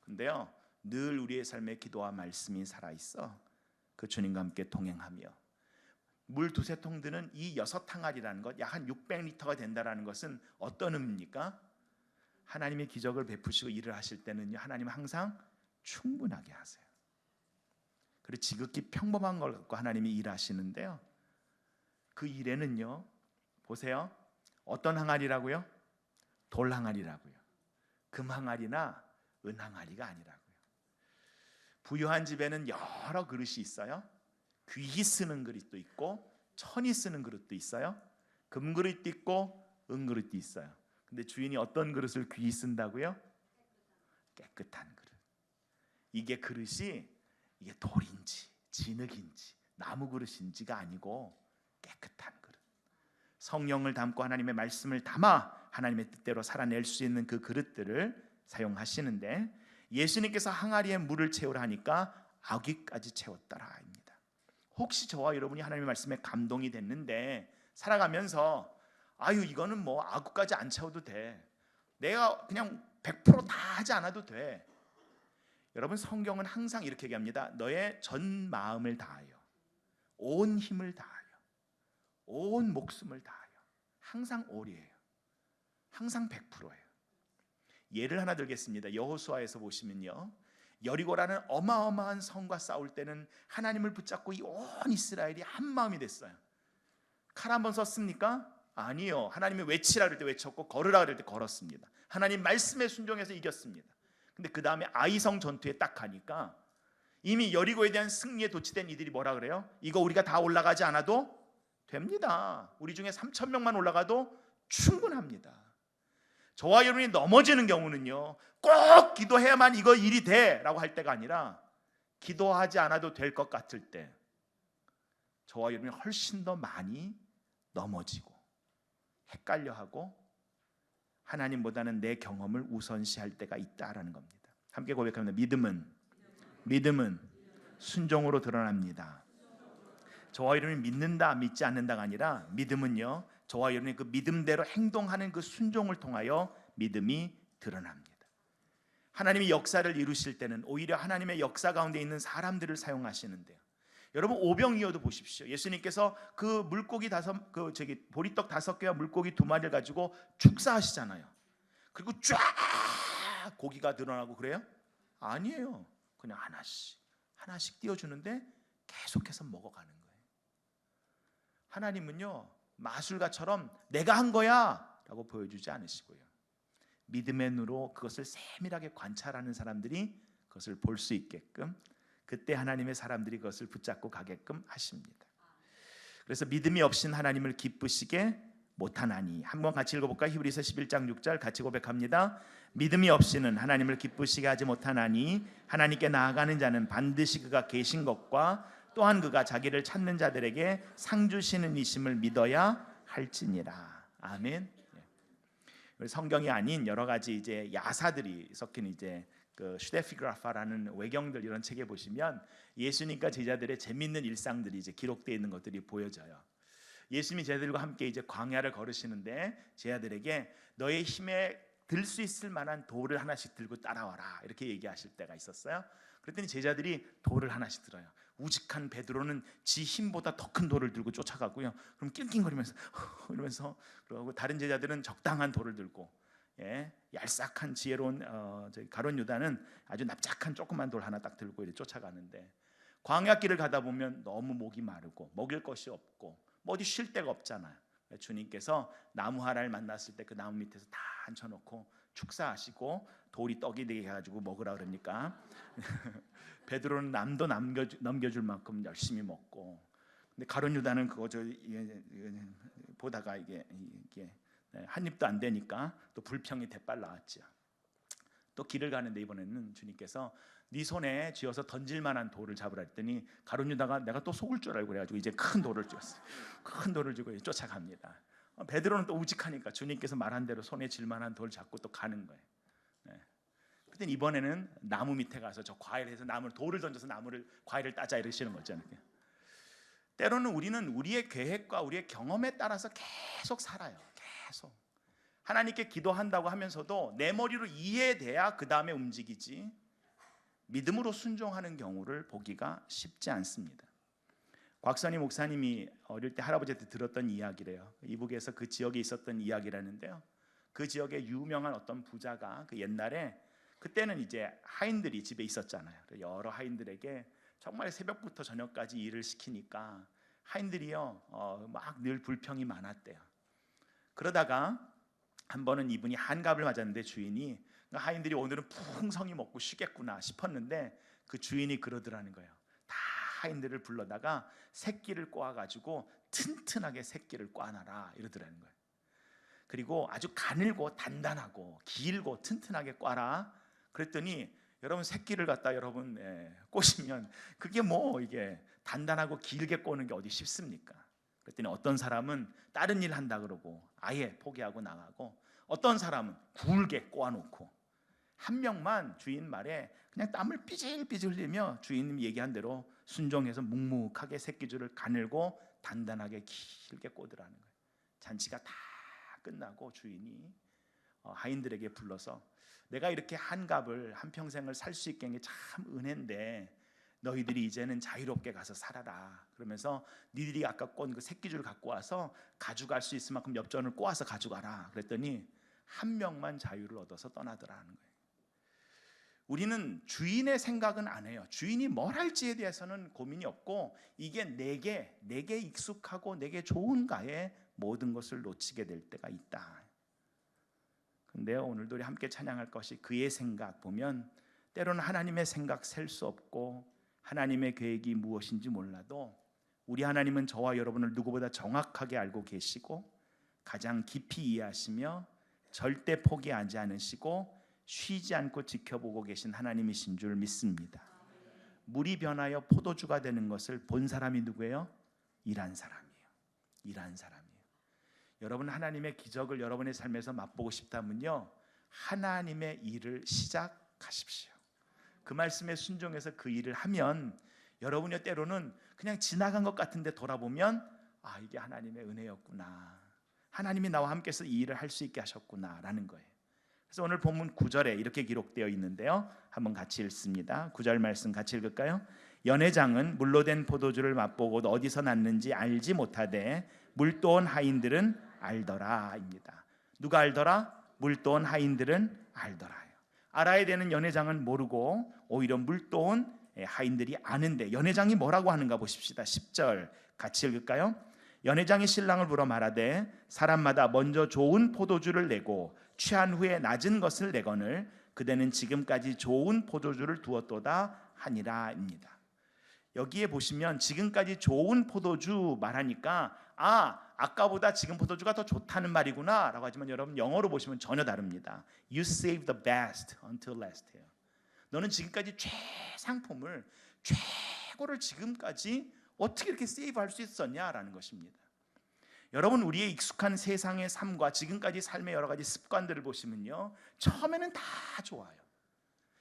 근데요, 늘 우리의 삶에 기도와 말씀이 살아있어 그 주님과 함께 동행하며 물 두세 통 드는 이 6항아리라는 것, 약 한 600리터가 된다는 것은 어떤 의미입니까? 하나님의 기적을 베푸시고 일을 하실 때는요, 하나님은 항상 충분하게 하세요. 그리고 지극히 평범한 걸 갖고 하나님이 일하시는데요, 그 일에는요, 보세요, 어떤 항아리라고요? 돌 항아리라고요. 금 항아리나 은 항아리가 아니라고요. 부유한 집에는 여러 그릇이 있어요. 귀히 쓰는 그릇도 있고 천이 쓰는 그릇도 있어요. 금그릇도 있고 은그릇도 있어요. 근데 주인이 어떤 그릇을 귀히 쓴다고요? 깨끗한 그릇. 이게 그릇이 이게 돌인지 진흙인지 나무 그릇인지가 아니고 깨끗한 그릇. 성령을 담고 하나님의 말씀을 담아 하나님의 뜻대로 살아낼 수 있는 그 그릇들을 사용하시는데, 예수님께서 항아리에 물을 채우라 하니까 아귀까지 채웠더라입니다. 혹시 저와 여러분이 하나님의 말씀에 감동이 됐는데 살아가면서 이거는 뭐 아구까지 안 채워도 돼, 내가 그냥 100% 다 하지 않아도 돼. 여러분, 성경은 항상 이렇게 얘기합니다. 너의 전 마음을 다하여, 온 힘을 다하여, 온 목숨을 다하여. 항상 올이에요. 항상 100%예요. 예를 하나 들겠습니다. 여호수아에서 보시면요, 여리고라는 어마어마한 성과 싸울 때는 하나님을 붙잡고 이 온 이스라엘이 한 마음이 됐어요. 칼 한 번 썼습니까? 아니요. 하나님이 외치라 그럴 때 외쳤고 걸으라 그럴 때 걸었습니다. 하나님 말씀에 순종해서 이겼습니다. 근데 그 다음에 아이성 전투에 딱 가니까 이미 여리고에 대한 승리에 도취된 이들이 뭐라 그래요? 이거 우리가 다 올라가지 않아도 됩니다. 우리 중에 3,000명만 올라가도 충분합니다. 저와 여러분이 넘어지는 경우는요, 꼭 기도해야만 이거 일이 돼 라고 할 때가 아니라 기도하지 않아도 될 것 같을 때 저와 여러분이 훨씬 더 많이 넘어지고 헷갈려하고 하나님보다는 내 경험을 우선시할 때가 있다라는 겁니다. 함께 고백합니다. 믿음은 순종으로 드러납니다. 저와 여러분이 믿는다 믿지 않는다가 아니라 믿음은요, 저와 여러분이 그 믿음대로 행동하는 그 순종을 통하여 믿음이 드러납니다. 하나님이 역사를 이루실 때는 오히려 하나님의 역사 가운데 있는 사람들을 사용하시는데요. 여러분 오병이어도 보십시오. 예수님께서 그 물고기 보리떡 5개와 물고기 2마리를 가지고 축사하시잖아요. 그리고 쫙 고기가 늘어나고 그래요? 아니에요. 그냥 하나씩 띄워주는데 계속해서 먹어가는 거예요. 하나님은요, 마술가처럼 내가 한 거야 라고 보여주지 않으시고요, 믿음의 눈으로 그것을 세밀하게 관찰하는 사람들이 그것을 볼 수 있게끔, 그때 하나님의 사람들이 그것을 붙잡고 가게끔 하십니다. 그래서 믿음이 없인 하나님을 기쁘시게 못하나니, 한번 같이 읽어볼까요? 히브리서 11장 6절 같이 고백합니다. 믿음이 없이는 하나님을 기쁘시게 하지 못하나니 하나님께 나아가는 자는 반드시 그가 계신 것과 또한 그가 자기를 찾는 자들에게 상 주시는 이심을 믿어야 할지니라. 아멘. 성경이 아닌 여러 가지 이제 야사들이 섞인 이제 그 슈데피그라파라는 외경들, 이런 책에 보시면 예수님과 제자들의 재밌는 일상들이 이제 기록되어 있는 것들이 보여져요. 예수님이 제자들과 함께 이제 광야를 걸으시는데 제자들에게 너의 힘에 들 수 있을 만한 돌을 하나씩 들고 따라와라 이렇게 얘기하실 때가 있었어요. 그랬더니 제자들이 돌을 하나씩 들어요. 우직한 베드로는 지 힘보다 더 큰 돌을 들고 쫓아가고요. 그럼 낑낑거리면서 이러면서, 그러고 다른 제자들은 적당한 돌을 들고, 얄싹한 지혜로운 가룟 유다는 아주 납작한 조그만 돌 하나 딱 들고 이렇게 쫓아가는데, 광야길을 가다 보면 너무 목이 마르고 먹일 것이 없고 뭐 어디 쉴 데가 없잖아요. 주님께서 나무 하나를 만났을 때 그 나무 밑에서 다 앉혀놓고 축사하시고 돌이 떡이 되게 해가지고 먹으라 그러니까 베드로는 남도 넘겨줄 만큼 열심히 먹고, 근데 가룟 유다는 그거 보다가 이게 한 입도 안 되니까 또 불평이 대빨 나왔죠. 또 길을 가는데 이번에는 주님께서 네 손에 쥐어서 던질 만한 돌을 잡으라 했더니 가룟 유다가 내가 또 속을 줄 알고 그래가지고 이제 큰 돌을 쥐었어요. 큰 돌을 쥐고 쫓아갑니다. 베드로는 또 우직하니까 주님께서 말한 대로 손에 쥘 만한 돌을 잡고 또 가는 거예요. 그때 이번에는 나무 밑에 가서 저 과일에서 돌을 던져서 과일을 따자 이러시는 거잖아요. 때로는 우리는 우리의 계획과 우리의 경험에 따라서 계속 살아요. 계속 하나님께 기도한다고 하면서도 내 머리로 이해돼야 그 다음에 움직이지, 믿음으로 순종하는 경우를 보기가 쉽지 않습니다. 곽선희 목사님이 어릴 때 할아버지한테 들었던 이야기래요. 이북에서 그 지역에 있었던 이야기라는데요, 그 지역에 유명한 어떤 부자가 그 옛날에, 그때는 이제 하인들이 집에 있었잖아요. 여러 하인들에게 정말 새벽부터 저녁까지 일을 시키니까 하인들이요 막 늘 불평이 많았대요. 그러다가 한 번은 이분이 한갑을 맞았는데 주인이, 하인들이 오늘은 풍성히 먹고 쉬겠구나 싶었는데 그 주인이 그러더라는 거예요. 다 하인들을 불러다가 새끼를 꼬아가지고 튼튼하게 새끼를 꽈놔라 이러더라는 거예요. 그리고 아주 가늘고 단단하고 길고 튼튼하게 꽈라. 그랬더니 여러분 새끼를 갖다 여러분 꼬시면 그게 뭐 이게 단단하고 길게 꼬는 게 어디 쉽습니까? 그랬더니 어떤 사람은 다른 일 한다 그러고 아예 포기하고 나가고, 어떤 사람은 굵게 꼬아놓고, 한 명만 주인 말에 그냥 땀을 삐질삐질 흘리며 주인님이 얘기한 대로 순종해서 묵묵하게 새끼줄을 가늘고 단단하게 길게 꼬드라는 거예요. 잔치가 다 끝나고 주인이 하인들에게 불러서 내가 이렇게 한갑을 한평생을 살 수 있게 한 게 참 은혜인데 너희들이 이제는 자유롭게 가서 살아라. 그러면서 니들이 아까 꼰 그 새끼줄 갖고 와서 가져갈 수 있을 만큼 엽전을 꼬아서 가져가라. 그랬더니 한 명만 자유를 얻어서 떠나더라는 거예요. 우리는 주인의 생각은 안 해요. 주인이 뭘 할지에 대해서는 고민이 없고, 이게 내게 익숙하고 내게 좋은가에 모든 것을 놓치게 될 때가 있다. 근데 오늘도 우리 함께 찬양할 것이 그의 생각 보면 때로는 하나님의 생각 셀 수 없고 하나님의 계획이 무엇인지 몰라도 우리 하나님은 저와 여러분을 누구보다 정확하게 알고 계시고 가장 깊이 이해하시며 절대 포기하지 않으시고 쉬지 않고 지켜보고 계신 하나님이신 줄 믿습니다. 물이 변하여 포도주가 되는 것을 본 사람이 누구예요? 일한 사람이에요. 일한 사람이에요. 여러분 하나님의 기적을 여러분의 삶에서 맛보고 싶다면요, 하나님의 일을 시작하십시오. 그 말씀에 순종해서 그 일을 하면 여러분이 때로는 그냥 지나간 것 같은데 돌아보면 아, 이게 하나님의 은혜였구나, 하나님이 나와 함께해서 이 일을 할 수 있게 하셨구나 라는 거예요. 그래서 오늘 본문 9절에 이렇게 기록되어 있는데요, 한번 같이 읽습니다. 9절 말씀 같이 읽을까요? 연회장은 물로 된 포도주를 맛보고 어디서 났는지 알지 못하되 물도온 하인들은 알더라입니다. 누가 알더라? 물도온 하인들은 알더라요. 알아야 되는 연회장은 모르고 오히려 물도온 하인들이 아는데 연회장이 뭐라고 하는가 보십시다. 10절 같이 읽을까요? 연회장이 신랑을 불러 말하되 사람마다 먼저 좋은 포도주를 내고 취한 후에 낮은 것을 내거늘 그대는 지금까지 좋은 포도주를 두었도다 하니라입니다. 여기에 보시면 지금까지 좋은 포도주 말하니까 아까보다 지금 포도주가 더 좋다는 말이구나 라고 하지만 여러분 영어로 보시면 전혀 다릅니다. You save the best until last year. 너는 지금까지 최상품을, 최고를 지금까지 어떻게 이렇게 세이브할 수 있었냐라는 것입니다. 여러분 우리의 익숙한 세상의 삶과 지금까지 삶의 여러 가지 습관들을 보시면요, 처음에는 다 좋아요.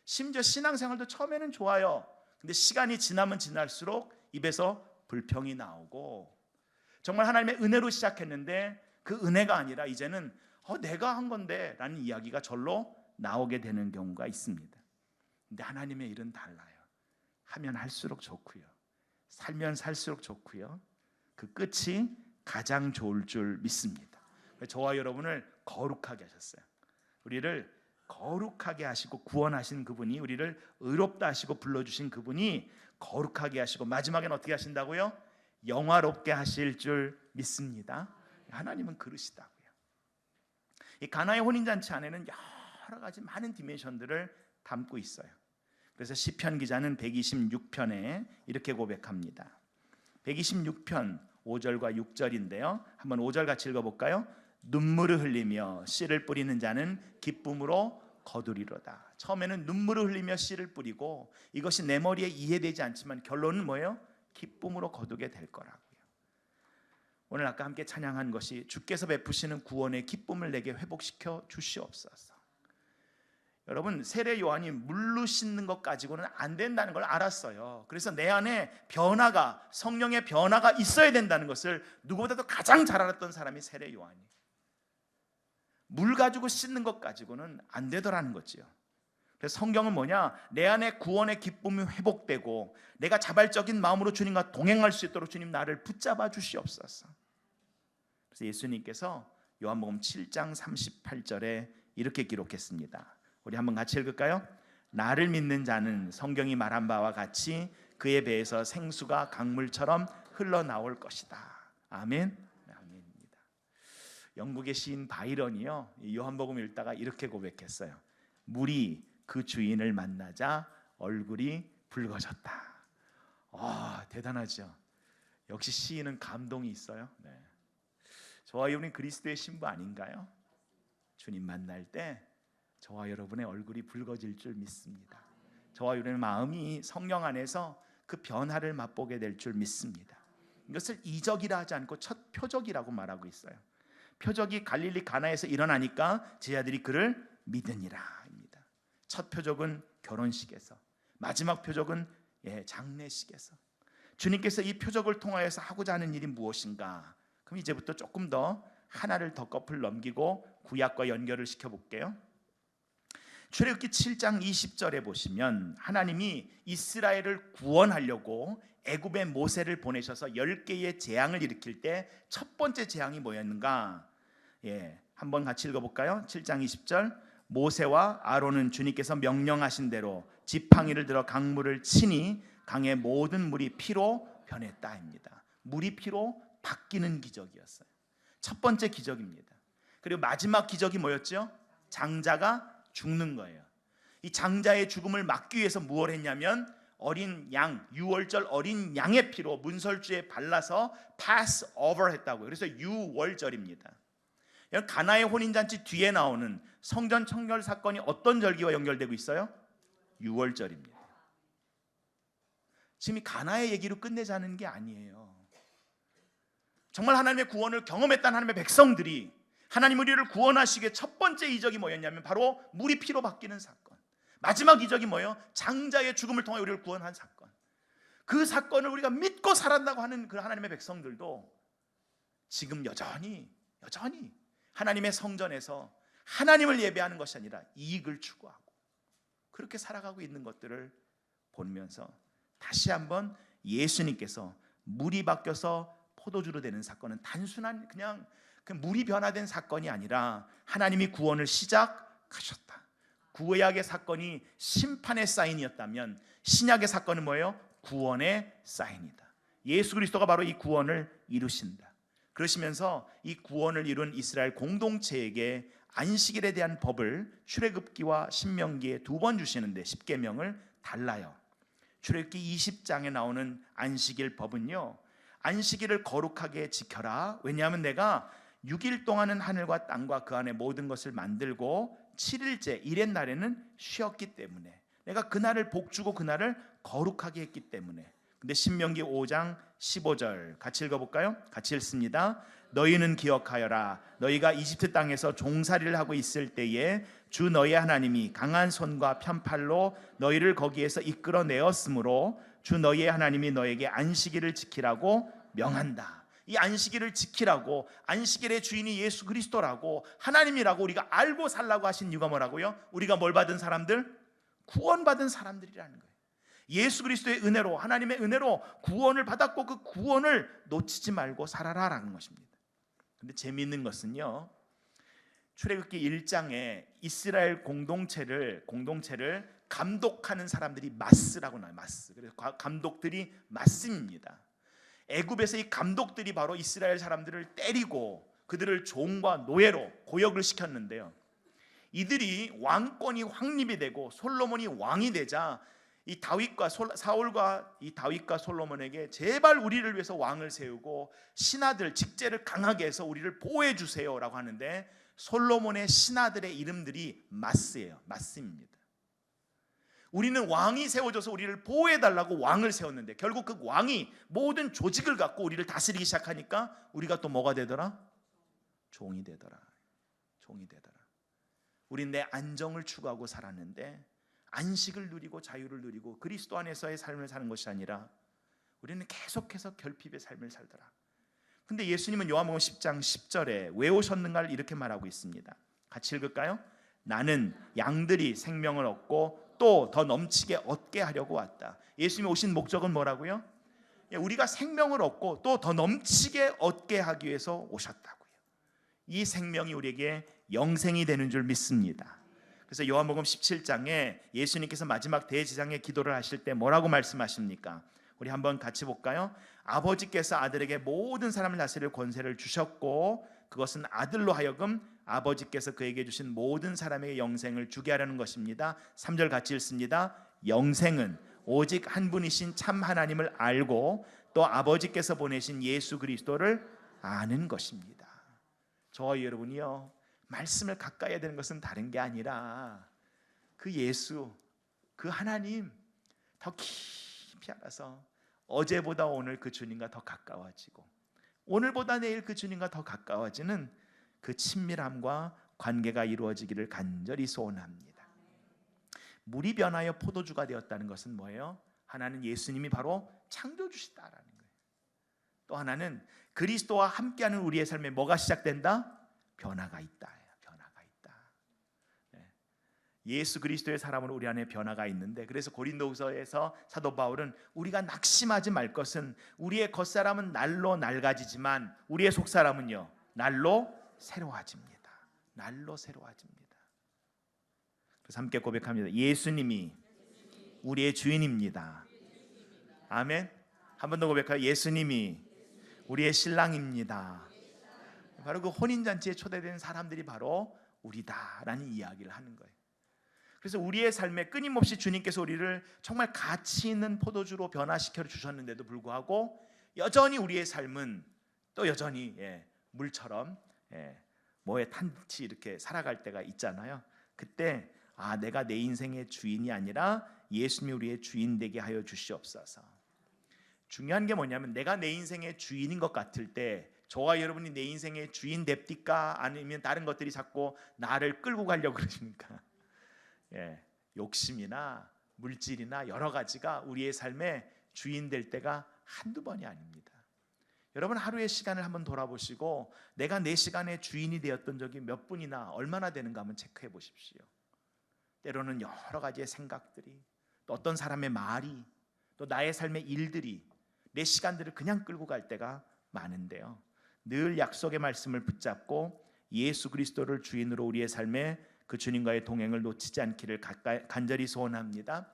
심지어 신앙생활도 처음에는 좋아요. 근데 시간이 지나면 지날수록 입에서 불평이 나오고 정말 하나님의 은혜로 시작했는데 그 은혜가 아니라 이제는 내가 한 건데 라는 이야기가 절로 나오게 되는 경우가 있습니다. 근데 하나님의 일은 달라요. 하면 할수록 좋고요, 살면 살수록 좋고요, 그 끝이 가장 좋을 줄 믿습니다. 저와 여러분을 거룩하게 하셨어요. 우리를 거룩하게 하시고 구원하신 그분이, 우리를 의롭다 하시고 불러주신 그분이 거룩하게 하시고 마지막엔 어떻게 하신다고요? 영화롭게 하실 줄 믿습니다. 하나님은 그러시다고요. 이 가나의 혼인잔치 안에는 여러 가지 많은 디멘션들을 담고 있어요. 그래서 시편 기자는 126편에 이렇게 고백합니다. 126편 5절과 6절인데요 한번 5절 같이 읽어볼까요? 눈물을 흘리며 씨를 뿌리는 자는 기쁨으로 거두리로다. 처음에는 눈물을 흘리며 씨를 뿌리고 이것이 내 머리에 이해되지 않지만 결론은 뭐예요? 기쁨으로 거두게 될 거라고요. 오늘 아까 함께 찬양한 것이 주께서 베푸시는 구원의 기쁨을 내게 회복시켜 주시옵소서. 여러분 세례 요한이 물로 씻는 것 가지고는 안 된다는 걸 알았어요. 그래서 내 안에 변화가, 성령의 변화가 있어야 된다는 것을 누구보다도 가장 잘 알았던 사람이 세례 요한이에요. 물 가지고 씻는 것 가지고는 안 되더라는 거지요. 그래서 성경은 뭐냐? 내 안에 구원의 기쁨이 회복되고 내가 자발적인 마음으로 주님과 동행할 수 있도록 주님 나를 붙잡아 주시옵소서. 그래서 예수님께서 요한복음 7장 38절에 이렇게 기록했습니다. 우리 한번 같이 읽을까요? 나를 믿는 자는 성경이 말한 바와 같이 그의 배에서 생수가 강물처럼 흘러나올 것이다. 아멘. 아멘입니다. 영국의 시인 바이런이요, 요한복음 읽다가 이렇게 고백했어요. 물이 그 주인을 만나자 얼굴이 붉어졌다. 대단하죠. 역시 시인은 감동이 있어요. 네. 저와 여러분이 그리스도의 신부 아닌가요? 주님 만날 때 저와 여러분의 얼굴이 붉어질 줄 믿습니다. 저와 여러분의 마음이 성령 안에서 그 변화를 맛보게 될 줄 믿습니다. 이것을 이적이라 하지 않고 첫 표적이라고 말하고 있어요. 표적이 갈릴리 가나에서 일어나니까 제자들이 그를 믿으니라입니다. 첫 표적은 결혼식에서, 마지막 표적은 장례식에서. 주님께서 이 표적을 통하여서 하고자 하는 일이 무엇인가? 그럼 이제부터 조금 더 하나를 더 껍을 넘기고 구약과 연결을 시켜볼게요. 출애굽기 7장 20절에 보시면 하나님이 이스라엘을 구원하려고 애굽에 모세를 보내셔서 10개의 재앙을 일으킬 때 첫 번째 재앙이 뭐였는가? 한번 같이 읽어볼까요? 7장 20절 모세와 아론은 주님께서 명령하신 대로 지팡이를 들어 강물을 치니 강의 모든 물이 피로 변했다입니다. 물이 피로 바뀌는 기적이었어요. 첫 번째 기적입니다. 그리고 마지막 기적이 뭐였죠? 장자가 죽는 거예요. 이 장자의 죽음을 막기 위해서 무엇을 했냐면 어린 양, 유월절 어린 양의 피로 문설주에 발라서 pass over 했다고요. 그래서 유월절입니다. 가나의 혼인잔치 뒤에 나오는 성전 청결 사건이 어떤 절기와 연결되고 있어요? 유월절입니다. 지금 이 가나의 얘기로 끝내자는 게 아니에요. 정말 하나님의 구원을 경험했던 하나님의 백성들이 하나님 우리를 구원하시기에 첫 번째 이적이 뭐였냐면 바로 물이 피로 바뀌는 사건. 마지막 이적이 뭐예요? 장자의 죽음을 통해 우리를 구원한 사건. 그 사건을 우리가 믿고 살았다고 하는 그 하나님의 백성들도 지금 여전히 하나님의 성전에서 하나님을 예배하는 것이 아니라 이익을 추구하고 그렇게 살아가고 있는 것들을 보면서 다시 한번 예수님께서 물이 바뀌어서 포도주로 되는 사건은 단순한 그냥 물이 변화된 사건이 아니라 하나님이 구원을 시작하셨다. 구약의 사건이 심판의 사인이었다면 신약의 사건은 뭐예요? 구원의 사인이다. 예수 그리스도가 바로 이 구원을 이루신다. 그러시면서 이 구원을 이룬 이스라엘 공동체에게 안식일에 대한 법을 출애굽기와 신명기에 두 번 주시는데 십계명을 달라요. 출애굽기 20장에 나오는 안식일 법은요, 안식일을 거룩하게 지켜라. 왜냐하면 내가 6일 동안은 하늘과 땅과 그 안에 모든 것을 만들고 7일째 일의 날에는 쉬었기 때문에 내가 그날을 복주고 그날을 거룩하게 했기 때문에. 근데 신명기 5장 15절 같이 읽어볼까요? 같이 읽습니다. 너희는 기억하여라. 너희가 이집트 땅에서 종살이를 하고 있을 때에 주 너희 하나님이 강한 손과 편팔로 너희를 거기에서 이끌어내었으므로 주 너희의 하나님이 너에게 안식일을 지키라고 명한다. 이 안식일을 지키라고, 안식일의 주인이 예수 그리스도라고 하나님이라고 우리가 알고 살라고 하신 이유가 뭐라고요? 우리가 뭘 받은 사람들? 구원받은 사람들이라는 거예요. 예수 그리스도의 은혜로, 하나님의 은혜로 구원을 받았고 그 구원을 놓치지 말고 살아라라는 것입니다. 근데 재미있는 것은요, 출애굽기 1장에 이스라엘 공동체를 감독하는 사람들이 마스라고 나와요. 마스. 그래서 감독들이 마스입니다. 애굽에서 이 감독들이 바로 이스라엘 사람들을 때리고 그들을 종과 노예로 고역을 시켰는데요, 이들이 왕권이 확립이 되고 솔로몬이 왕이 되자 이 사울과 이 다윗과 솔로몬에게 제발 우리를 위해서 왕을 세우고 신하들 직제를 강하게 해서 우리를 보호해 주세요라고 하는데 솔로몬의 신하들의 이름들이 마스예요. 마스입니다. 우리는 왕이 세워져서 우리를 보호해달라고 왕을 세웠는데 결국 그 왕이 모든 조직을 갖고 우리를 다스리기 시작하니까 우리가 또 뭐가 되더라? 종이 되더라. 종이 되더라. 우린 내 안정을 추구하고 살았는데 안식을 누리고 자유를 누리고 그리스도 안에서의 삶을 사는 것이 아니라 우리는 계속해서 결핍의 삶을 살더라. 근데 예수님은 요한복음 10장 10절에 왜 오셨는가를 이렇게 말하고 있습니다. 같이 읽을까요? 나는 양들이 생명을 얻고 또 더 넘치게 얻게 하려고 왔다. 예수님이 오신 목적은 뭐라고요? 우리가 생명을 얻고 또 더 넘치게 얻게 하기 위해서 오셨다고요. 이 생명이 우리에게 영생이 되는 줄 믿습니다. 그래서 요한복음 17장에 예수님께서 마지막 대제사장의 기도를 하실 때 뭐라고 말씀하십니까? 우리 한번 같이 볼까요? 아버지께서 아들에게 모든 사람을 다스릴 권세를 주셨고 그것은 아들로 하여금 아버지께서 그에게 주신 모든 사람에게 영생을 주게 하려는 것입니다. 3절 같이 읽습니다. 영생은 오직 한 분이신 참 하나님을 알고 또 아버지께서 보내신 예수 그리스도를 아는 것입니다. 저와 여러분이요, 말씀을 가까이 해야 되는 것은 다른 게 아니라 그 예수, 그 하나님 더 깊이 알아서 어제보다 오늘 그 주님과 더 가까워지고 오늘보다 내일 그 주님과 더 가까워지는 그 친밀함과 관계가 이루어지기를 간절히 소원합니다. 물이 변하여 포도주가 되었다는 것은 뭐예요? 하나는 예수님이 바로 창조주시다라는 거예요. 또 하나는 그리스도와 함께하는 우리의 삶에 뭐가 시작된다? 변화가 있다. 변화가 있다. 예수 그리스도의 사람으로 우리 안에 변화가 있는데, 그래서 고린도후서에서 사도 바울은 우리가 낙심하지 말 것은 우리의 겉사람은 날로 낡아지지만 우리의 속사람은요 날로 새로워집니다. 날로 새로워집니다. 그래서 함께 고백합니다. 예수님이 우리의 주인입니다. 아멘. 한 번 더 고백해요. 예수님이 우리의 신랑입니다. 바로 그 혼인잔치에 초대된 사람들이 바로 우리다라는 이야기를 하는 거예요. 그래서 우리의 삶에 끊임없이 주님께서 우리를 정말 가치 있는 포도주로 변화시켜 주셨는데도 불구하고 여전히 우리의 삶은 또 여전히 물처럼 뭐에 탄듯이 이렇게 살아갈 때가 있잖아요. 그때 내가 내 인생의 주인이 아니라 예수님이 우리의 주인 되게 하여 주시옵소서. 중요한 게 뭐냐면 내가 내 인생의 주인인 것 같을 때 저와 여러분이 내 인생의 주인 됩니까? 아니면 다른 것들이 자꾸 나를 끌고 가려고 그러십니까? 욕심이나 물질이나 여러 가지가 우리의 삶의 주인 될 때가 한두 번이 아닙니다. 여러분 하루의 시간을 한번 돌아보시고 내가 내 시간의 주인이 되었던 적이 몇 분이나 얼마나 되는가 한번 체크해 보십시오. 때로는 여러 가지의 생각들이 또 어떤 사람의 말이 또 나의 삶의 일들이 내 시간들을 그냥 끌고 갈 때가 많은데요. 늘 약속의 말씀을 붙잡고 예수 그리스도를 주인으로 우리의 삶에 그 주님과의 동행을 놓치지 않기를 간절히 소원합니다.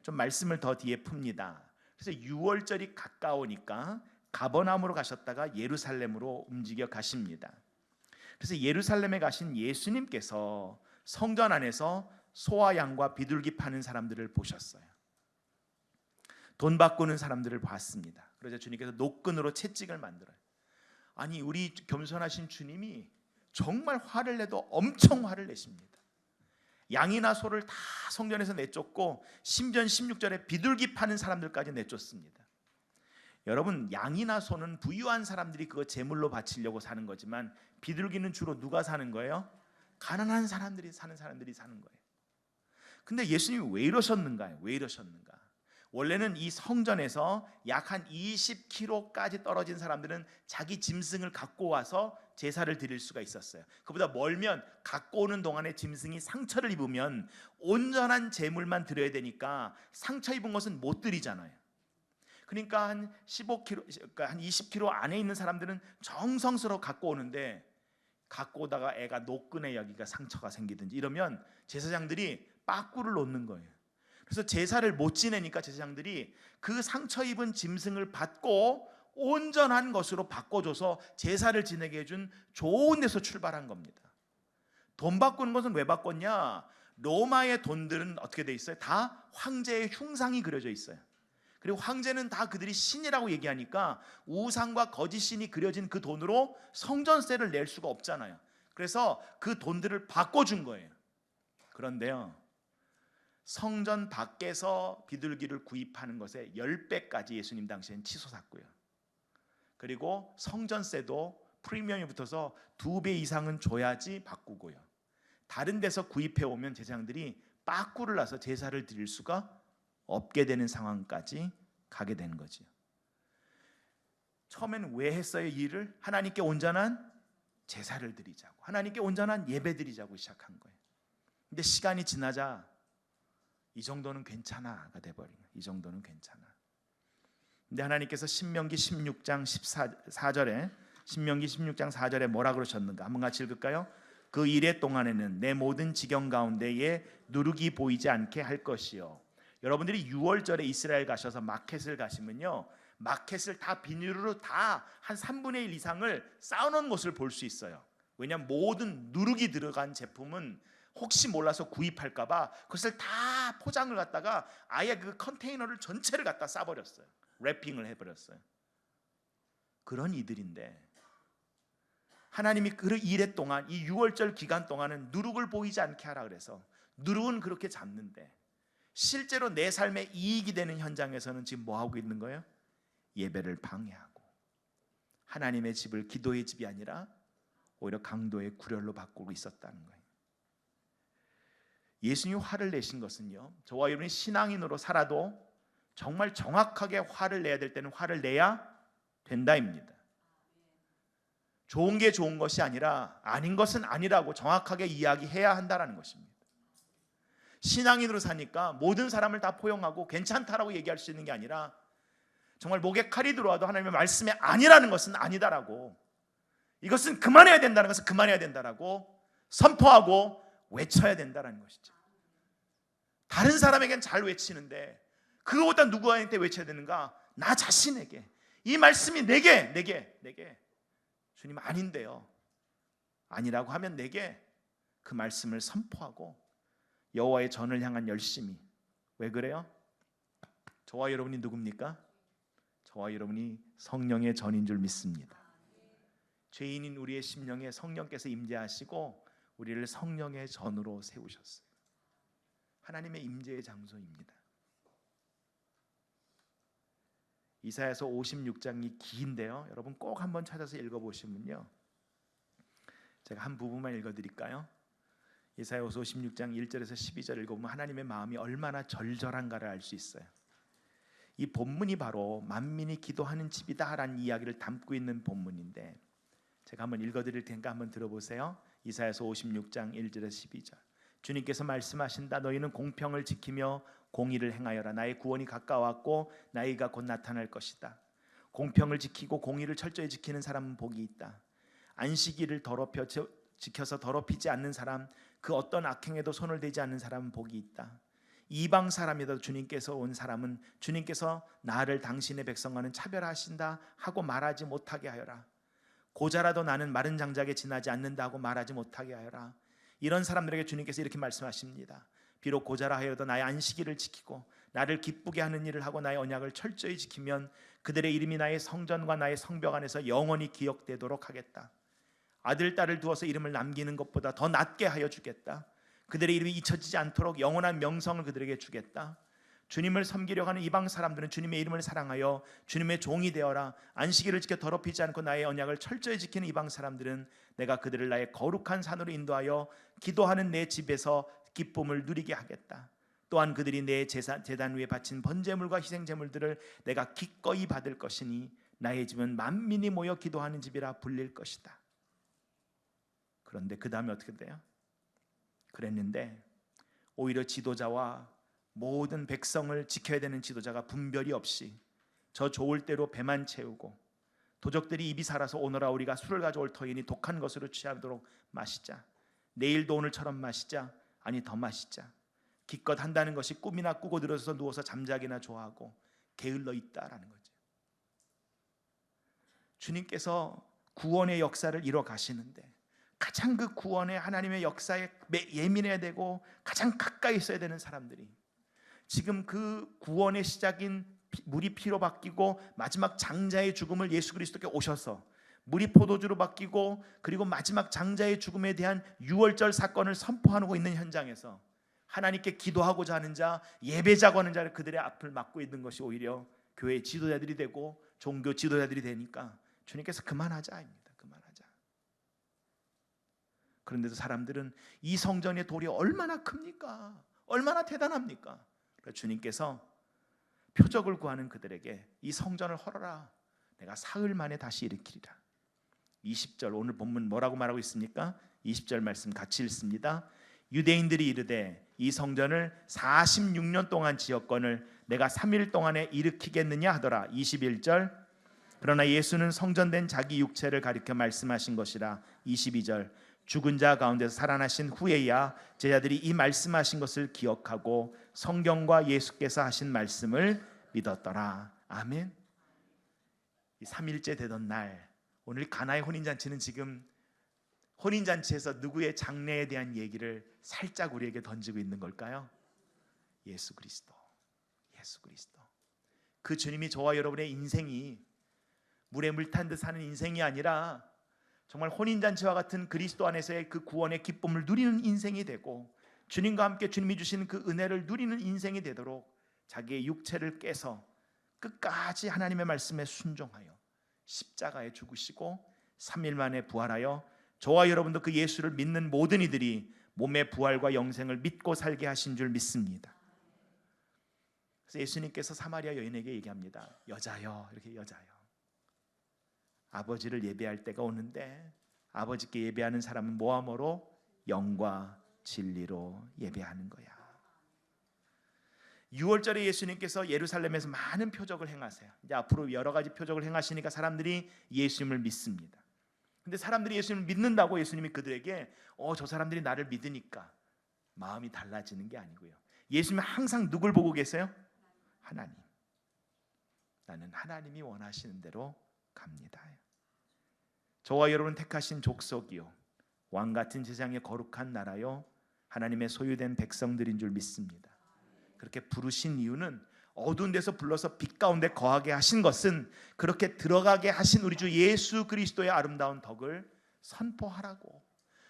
좀 말씀을 더 뒤에 풉니다. 그래서 6월절이 가까우니까 가버나움으로 가셨다가 예루살렘으로 움직여 가십니다. 그래서 예루살렘에 가신 예수님께서 성전 안에서 소와 양과 비둘기 파는 사람들을 보셨어요. 돈 바꾸는 사람들을 봤습니다. 그래서 주님께서 노끈으로 채찍을 만들어요. 아니 우리 겸손하신 주님이 정말 화를 내도 엄청 화를 내십니다. 양이나 소를 다 성전에서 내쫓고 심지어 16절에 비둘기 파는 사람들까지 내쫓습니다. 여러분 양이나 소는 부유한 사람들이 그거 제물로 바치려고 사는 거지만 비둘기는 주로 누가 사는 거예요? 가난한 사람들이 사는 거예요. 근데 예수님이 왜 이러셨는가요? 왜 이러셨는가? 원래는 이 성전에서 약 한 20km까지 떨어진 사람들은 자기 짐승을 갖고 와서 제사를 드릴 수가 있었어요. 그보다 멀면 갖고 오는 동안에 짐승이 상처를 입으면 온전한 제물만 드려야 되니까 상처 입은 것은 못 드리잖아요. 그러니까 한 15km, 그러니까 한 20km 안에 있는 사람들은 정성스러워 갖고 오는데 갖고 오다가 애가 노끈에 여기가 상처가 생기든지 이러면 제사장들이 빠꾸를 놓는 거예요. 그래서 제사를 못 지내니까 제사장들이 그 상처 입은 짐승을 받고 온전한 것으로 바꿔줘서 제사를 지내게 해준 좋은 데서 출발한 겁니다. 돈 바꾸는 것은 왜 바꿨냐? 로마의 돈들은 어떻게 돼 있어요? 다 황제의 흉상이 그려져 있어요. 그리고 황제는 다 그들이 신이라고 얘기하니까 우상과 거짓 신이 그려진 그 돈으로 성전세를 낼 수가 없잖아요. 그래서 그 돈들을 바꿔준 거예요. 그런데요, 성전 밖에서 비둘기를 구입하는 것에 10배까지 예수님 당시엔 치솟았고요. 그리고 성전세도 프리미엄이 붙어서 2배 이상은 줘야지 바꾸고요. 다른 데서 구입해 오면 제사장들이 빠꾸를 나서 제사를 드릴 수가 없게 되는 상황까지 가게 되는 거죠. 처음엔 왜 했어요? 이 일을? 하나님께 온전한 제사를 드리자고, 하나님께 온전한 예배 드리자고 시작한 거예요. 근데 시간이 지나자 이 정도는 괜찮아가 돼버린 거예요. 이 정도는 괜찮아. 근데 하나님께서 신명기 16장 14절에 신명기 16장 4절에 뭐라 그러셨는가? 한번 같이 읽을까요? 그 이래 동안에는 내 모든 지경 가운데에 누룩이 보이지 않게 할 것이요. 여러분들이 6월절에 이스라엘 가셔서 마켓을 가시면요, 마켓을 다 비닐로 다 한 3분의 1 이상을 쌓아놓은 것을 볼 수 있어요. 왜냐하면 모든 누룩이 들어간 제품은 혹시 몰라서 구입할까봐 그것을 다 포장을 갖다가 아예 그 컨테이너를 전체를 갖다 싸버렸어요. 랩핑을 해버렸어요. 그런 이들인데 하나님이 그 이래 동안, 이 6월절 기간 동안은 누룩을 보이지 않게 하라 그래서 누룩은 그렇게 잡는데 실제로 내 삶에 이익이 되는 현장에서는 지금 뭐 하고 있는 거예요? 예배를 방해하고 하나님의 집을 기도의 집이 아니라 오히려 강도의 구렬로 바꾸고 있었다는 거예요. 예수님이 화를 내신 것은요, 저와 여러분이 신앙인으로 살아도 정말 정확하게 화를 내야 될 때는 화를 내야 된다입니다. 좋은 게 좋은 것이 아니라 아닌 것은 아니라고 정확하게 이야기해야 한다는 것입니다. 신앙인으로 사니까 모든 사람을 다 포용하고 괜찮다라고 얘기할 수 있는 게 아니라 정말 목에 칼이 들어와도 하나님의 말씀이 아니라는 것은 아니다라고, 이것은 그만해야 된다는 것은 그만해야 된다라고 선포하고 외쳐야 된다는 것이죠. 다른 사람에겐 잘 외치는데 그거보다 누구한테 외쳐야 되는가? 나 자신에게. 이 말씀이 내게 주님 아닌데요, 아니라고 하면 내게 그 말씀을 선포하고 여호와의 전을 향한 열심이. 왜 그래요? 저와 여러분이 누굽니까? 저와 여러분이 성령의 전인 줄 믿습니다. 죄인인 우리의 심령에 성령께서 임재하시고 우리를 성령의 전으로 세우셨어요. 하나님의 임재의 장소입니다. 이사야서 56장이 긴데요, 여러분 꼭 한번 찾아서 읽어보시면요, 제가 한 부분만 읽어드릴까요? 이사야서 56장 1절에서 12절 읽어보면 하나님의 마음이 얼마나 절절한가를 알 수 있어요. 이 본문이 바로 만민이 기도하는 집이다라는 이야기를 담고 있는 본문인데, 제가 한번 읽어드릴 테니까 한번 들어보세요. 이사야서 56장 1절에서 12절. 주님께서 말씀하신다. 너희는 공평을 지키며 공의를 행하여라. 나의 구원이 가까웠고 나이가 곧 나타날 것이다. 공평을 지키고 공의를 철저히 지키는 사람은 복이 있다. 안식일을 지켜서 더럽히지 않는 사람, 그 어떤 악행에도 손을 대지 않는 사람은 복이 있다. 이방 사람이라도 주님께서 온 사람은 주님께서 나를 당신의 백성과는 차별하신다 하고 말하지 못하게 하여라. 고자라도 나는 마른 장작에 지나지 않는다 하고 말하지 못하게 하여라. 이런 사람들에게 주님께서 이렇게 말씀하십니다. 비록 고자라 하여도 나의 안식일을 지키고 나를 기쁘게 하는 일을 하고 나의 언약을 철저히 지키면 그들의 이름이 나의 성전과 나의 성벽 안에서 영원히 기억되도록 하겠다. 아들 딸을 두어서 이름을 남기는 것보다 더 낫게 하여 주겠다. 그들의 이름이 잊혀지지 않도록 영원한 명성을 그들에게 주겠다. 주님을 섬기려고 하는 이방 사람들은 주님의 이름을 사랑하여 주님의 종이 되어라. 안식일을 지켜 더럽히지 않고 나의 언약을 철저히 지키는 이방 사람들은 내가 그들을 나의 거룩한 산으로 인도하여 기도하는 내 집에서 기쁨을 누리게 하겠다. 또한 그들이 내 제단 위에 바친 번제물과 희생제물들을 내가 기꺼이 받을 것이니 나의 집은 만민이 모여 기도하는 집이라 불릴 것이다. 그런데 그 다음에 어떻게 돼요? 그랬는데 오히려 지도자와 모든 백성을 지켜야 되는 지도자가 분별이 없이 저 좋을 대로 배만 채우고 도적들이 입이 살아서 오너라 우리가 술을 가져올 터이니 독한 것으로 취하도록 마시자. 내일도 오늘처럼 마시자. 아니 더 마시자. 기껏 한다는 것이 꿈이나 꾸고 들어서 누워서 잠자기나 좋아하고 게을러 있다라는 거죠. 주님께서 구원의 역사를 이뤄 가시는데 가장 그 구원의 하나님의 역사에 예민해야 되고 가장 가까이 있어야 되는 사람들이 지금 그 구원의 시작인 물이 피로 바뀌고 마지막 장자의 죽음을 예수 그리스도께 오셔서 물이 포도주로 바뀌고 그리고 마지막 장자의 죽음에 대한 유월절 사건을 선포하고 있는 현장에서 하나님께 기도하고자 하는 자, 예배자고 하는 자를 그들의 앞을 막고 있는 것이 오히려 교회의 지도자들이 되고 종교 지도자들이 되니까 주님께서 그만하자입니다. 그만하자. 그런데도 사람들은 이 성전의 돌이 얼마나 큽니까? 얼마나 대단합니까? 주님께서 표적을 구하는 그들에게 이 성전을 헐어라. 내가 사흘 만에 다시 일으키리라. 20절 오늘 본문 뭐라고 말하고 있습니까? 20절 말씀 같이 읽습니다. 유대인들이 이르되 이 성전을 46년 동안 지었거늘 내가 3일 동안에 일으키겠느냐 하더라. 21절 그러나 예수는 성전된 자기 육체를 가리켜 말씀하신 것이라. 22절 죽은 자 가운데서 살아나신 후에야 제자들이 이 말씀하신 것을 기억하고 성경과 예수께서 하신 말씀을 믿었더라. 아멘. 이 3일째 되던 날 오늘 가나의 혼인잔치는 지금 혼인잔치에서 누구의 장래에 대한 얘기를 살짝 우리에게 던지고 있는 걸까요? 예수 그리스도. 예수 그리스도. 그 주님이 저와 여러분의 인생이 물에 물 탄 듯 사는 인생이 아니라 정말 혼인잔치와 같은 그리스도 안에서의 그 구원의 기쁨을 누리는 인생이 되고 주님과 함께 주님이 주신 그 은혜를 누리는 인생이 되도록 자기의 육체를 깨서 끝까지 하나님의 말씀에 순종하여 십자가에 죽으시고 3일 만에 부활하여 저와 여러분도 그 예수를 믿는 모든 이들이 몸의 부활과 영생을 믿고 살게 하신 줄 믿습니다. 그래서 예수님께서 사마리아 여인에게 얘기합니다. 여자여, 이렇게 여자여. 아버지를 예배할 때가 오는데 아버지께 예배하는 사람은 뭐하므로? 영과 진리로 예배하는 거야. 6월절에 예수님께서 예루살렘에서 많은 표적을 행하세요. 이제 앞으로 여러 가지 표적을 행하시니까 사람들이 예수님을 믿습니다. 근데 사람들이 예수님을 믿는다고 예수님이 그들에게 저 사람들이 나를 믿으니까 마음이 달라지는 게 아니고요. 예수님은 항상 누굴 보고 계세요? 하나님. 나는 하나님이 원하시는 대로 갑니다. 저와 여러분 택하신 족속이요 왕 같은 세상의 거룩한 나라요 하나님의 소유된 백성들인 줄 믿습니다. 그렇게 부르신 이유는 어두운 데서 불러서 빛 가운데 거하게 하신 것은 그렇게 들어가게 하신 우리 주 예수 그리스도의 아름다운 덕을 선포하라고,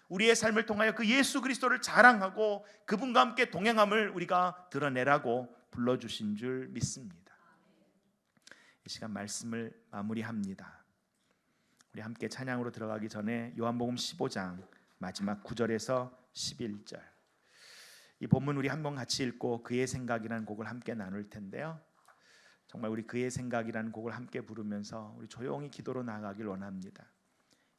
우리의 삶을 통하여 그 예수 그리스도를 자랑하고 그분과 함께 동행함을 우리가 드러내라고 불러주신 줄 믿습니다. 이 시간 말씀을 마무리합니다. 우리 함께 찬양으로 들어가기 전에 요한복음 15장 마지막 9절에서 11절, 이 본문 우리 한번 같이 읽고 그의 생각이라는 곡을 함께 나눌 텐데요, 정말 우리 그의 생각이라는 곡을 함께 부르면서 우리 조용히 기도로 나아가길 원합니다.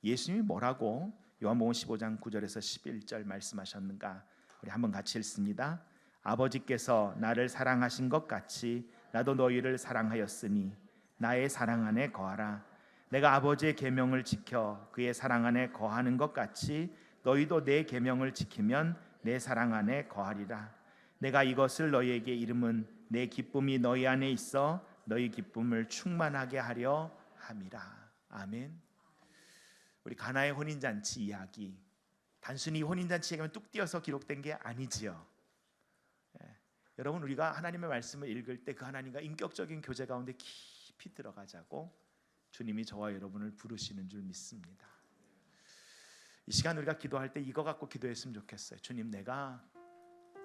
예수님이 뭐라고 요한복음 15장 9절에서 11절 말씀하셨는가? 우리 한번 같이 읽습니다. 아버지께서 나를 사랑하신 것 같이 나도 너희를 사랑하였으니 나의 사랑 안에 거하라. 내가 아버지의 계명을 지켜 그의 사랑 안에 거하는 것 같이 너희도 내 계명을 지키면 내 사랑 안에 거하리라. 내가 이것을 너희에게 이름은 내 기쁨이 너희 안에 있어 너희 기쁨을 충만하게 하려 함이라. 아멘. 우리 가나의 혼인잔치 이야기, 단순히 혼인잔치 얘기하면 뚝 띄어서 기록된 게 아니지요. 여러분, 우리가 하나님의 말씀을 읽을 때 그 하나님과 인격적인 교제 가운데 깊이 들어가자고 주님이 저와 여러분을 부르시는 줄 믿습니다. 이 시간 우리가 기도할 때 이거 갖고 기도했으면 좋겠어요. 주님, 내가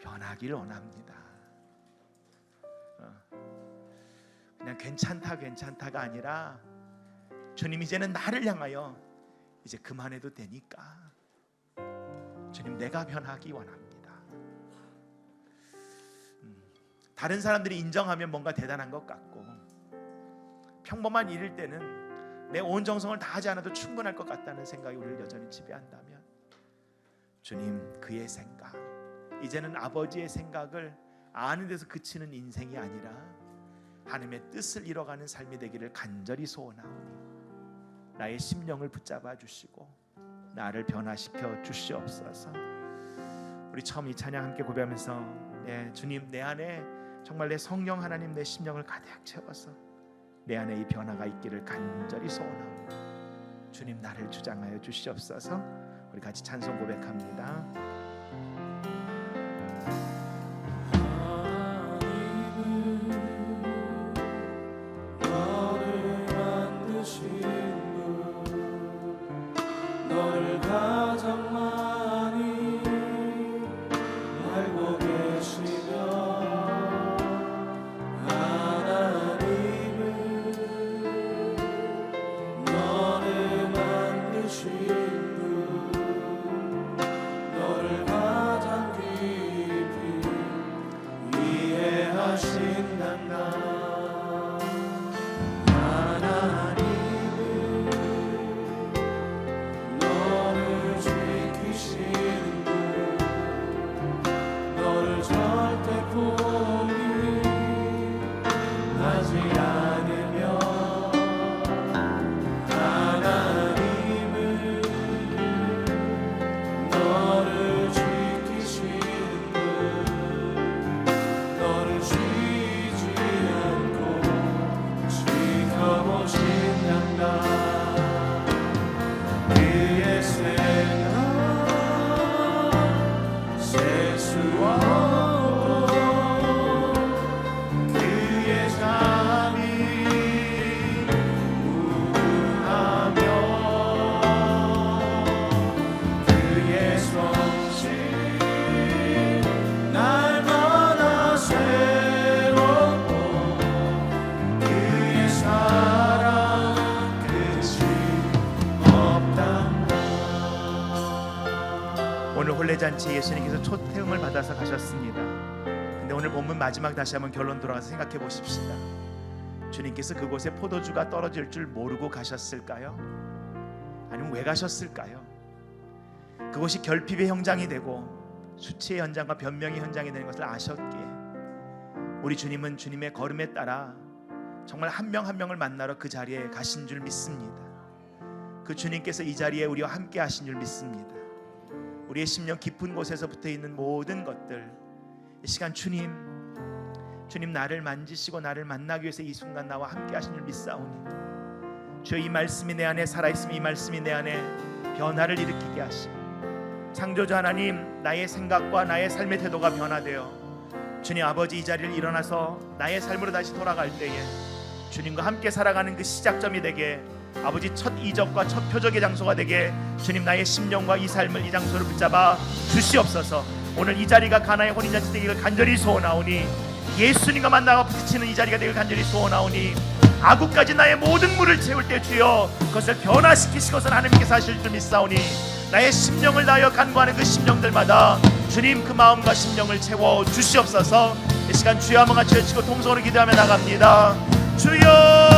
변하길 원합니다. 그냥 괜찮다가 아니라 주님, 이제는 나를 향하여 이제 그만해도 되니까 주님, 내가 변하기 원합니다. 다른 사람들이 인정하면 뭔가 대단한 것 같고, 평범한 일일 때는 내 온 정성을 다하지 않아도 충분할 것 같다는 생각이 우리를 여전히 지배한다면, 주님, 그의 생각, 이제는 아버지의 생각을 아는 데서 그치는 인생이 아니라 하나님의 뜻을 이뤄가는 삶이 되기를 간절히 소원하오니 나의 심령을 붙잡아 주시고 나를 변화시켜 주시옵소서. 우리 처음 이 찬양 함께 고백하면서, 주님, 내 안에 정말 내 성령 하나님 내 심령을 가득 채워서 내 안에 이 변화가 있기를 간절히 소원하오니 주님, 나를 주장하여 주시옵소서. 우리 같이 찬송 고백합니다. 혼례잔치 예수님께서 초태음을 받아서 가셨습니다. 근데 오늘 본문 마지막 다시 한번 결론 돌아가서 생각해 보십시다. 주님께서 그곳에 포도주가 떨어질 줄 모르고 가셨을까요? 아니면 왜 가셨을까요? 그곳이 결핍의 현장이 되고 수치의 현장과 변명의 현장이 되는 것을 아셨기에 우리 주님은 주님의 걸음에 따라 정말 한 명 한 명을 만나러 그 자리에 가신 줄 믿습니다. 그 주님께서 이 자리에 우리와 함께 하신 줄 믿습니다. 우리의 심령 깊은 곳에서 붙어있는 모든 것들, 이 시간 주님 나를 만지시고 나를 만나기 위해서 이 순간 나와 함께 하신 줄 믿사오니 주여, 이 말씀이 내 안에 살아있으면 이 말씀이 내 안에 변화를 일으키게 하시고 창조주 하나님, 나의 생각과 나의 삶의 태도가 변화되어 주님 아버지 이 자리를 일어나서 나의 삶으로 다시 돌아갈 때에 주님과 함께 살아가는 그 시작점이 되게 아버지 첫 이적과 첫 표적의 장소가 되게 주님 나의 심령과 이 삶을 이 장소를 붙잡아 주시옵소서. 오늘 이 자리가 가나의 혼인잔치 되기를 간절히 소원하오니 예수님과 만나가 부딪히는 이 자리가 되기를 간절히 소원하오니 아구까지 나의 모든 물을 채울 때 주여 그것을 변화시키시고서 하나님께서 하실 줄 믿사오니 나의 심령을 다하여 간구하는 그 심령들마다 주님 그 마음과 심령을 채워 주시옵소서. 이 시간 주여 한번 같이 외치고 통성으로 기도하며 나갑니다. 주여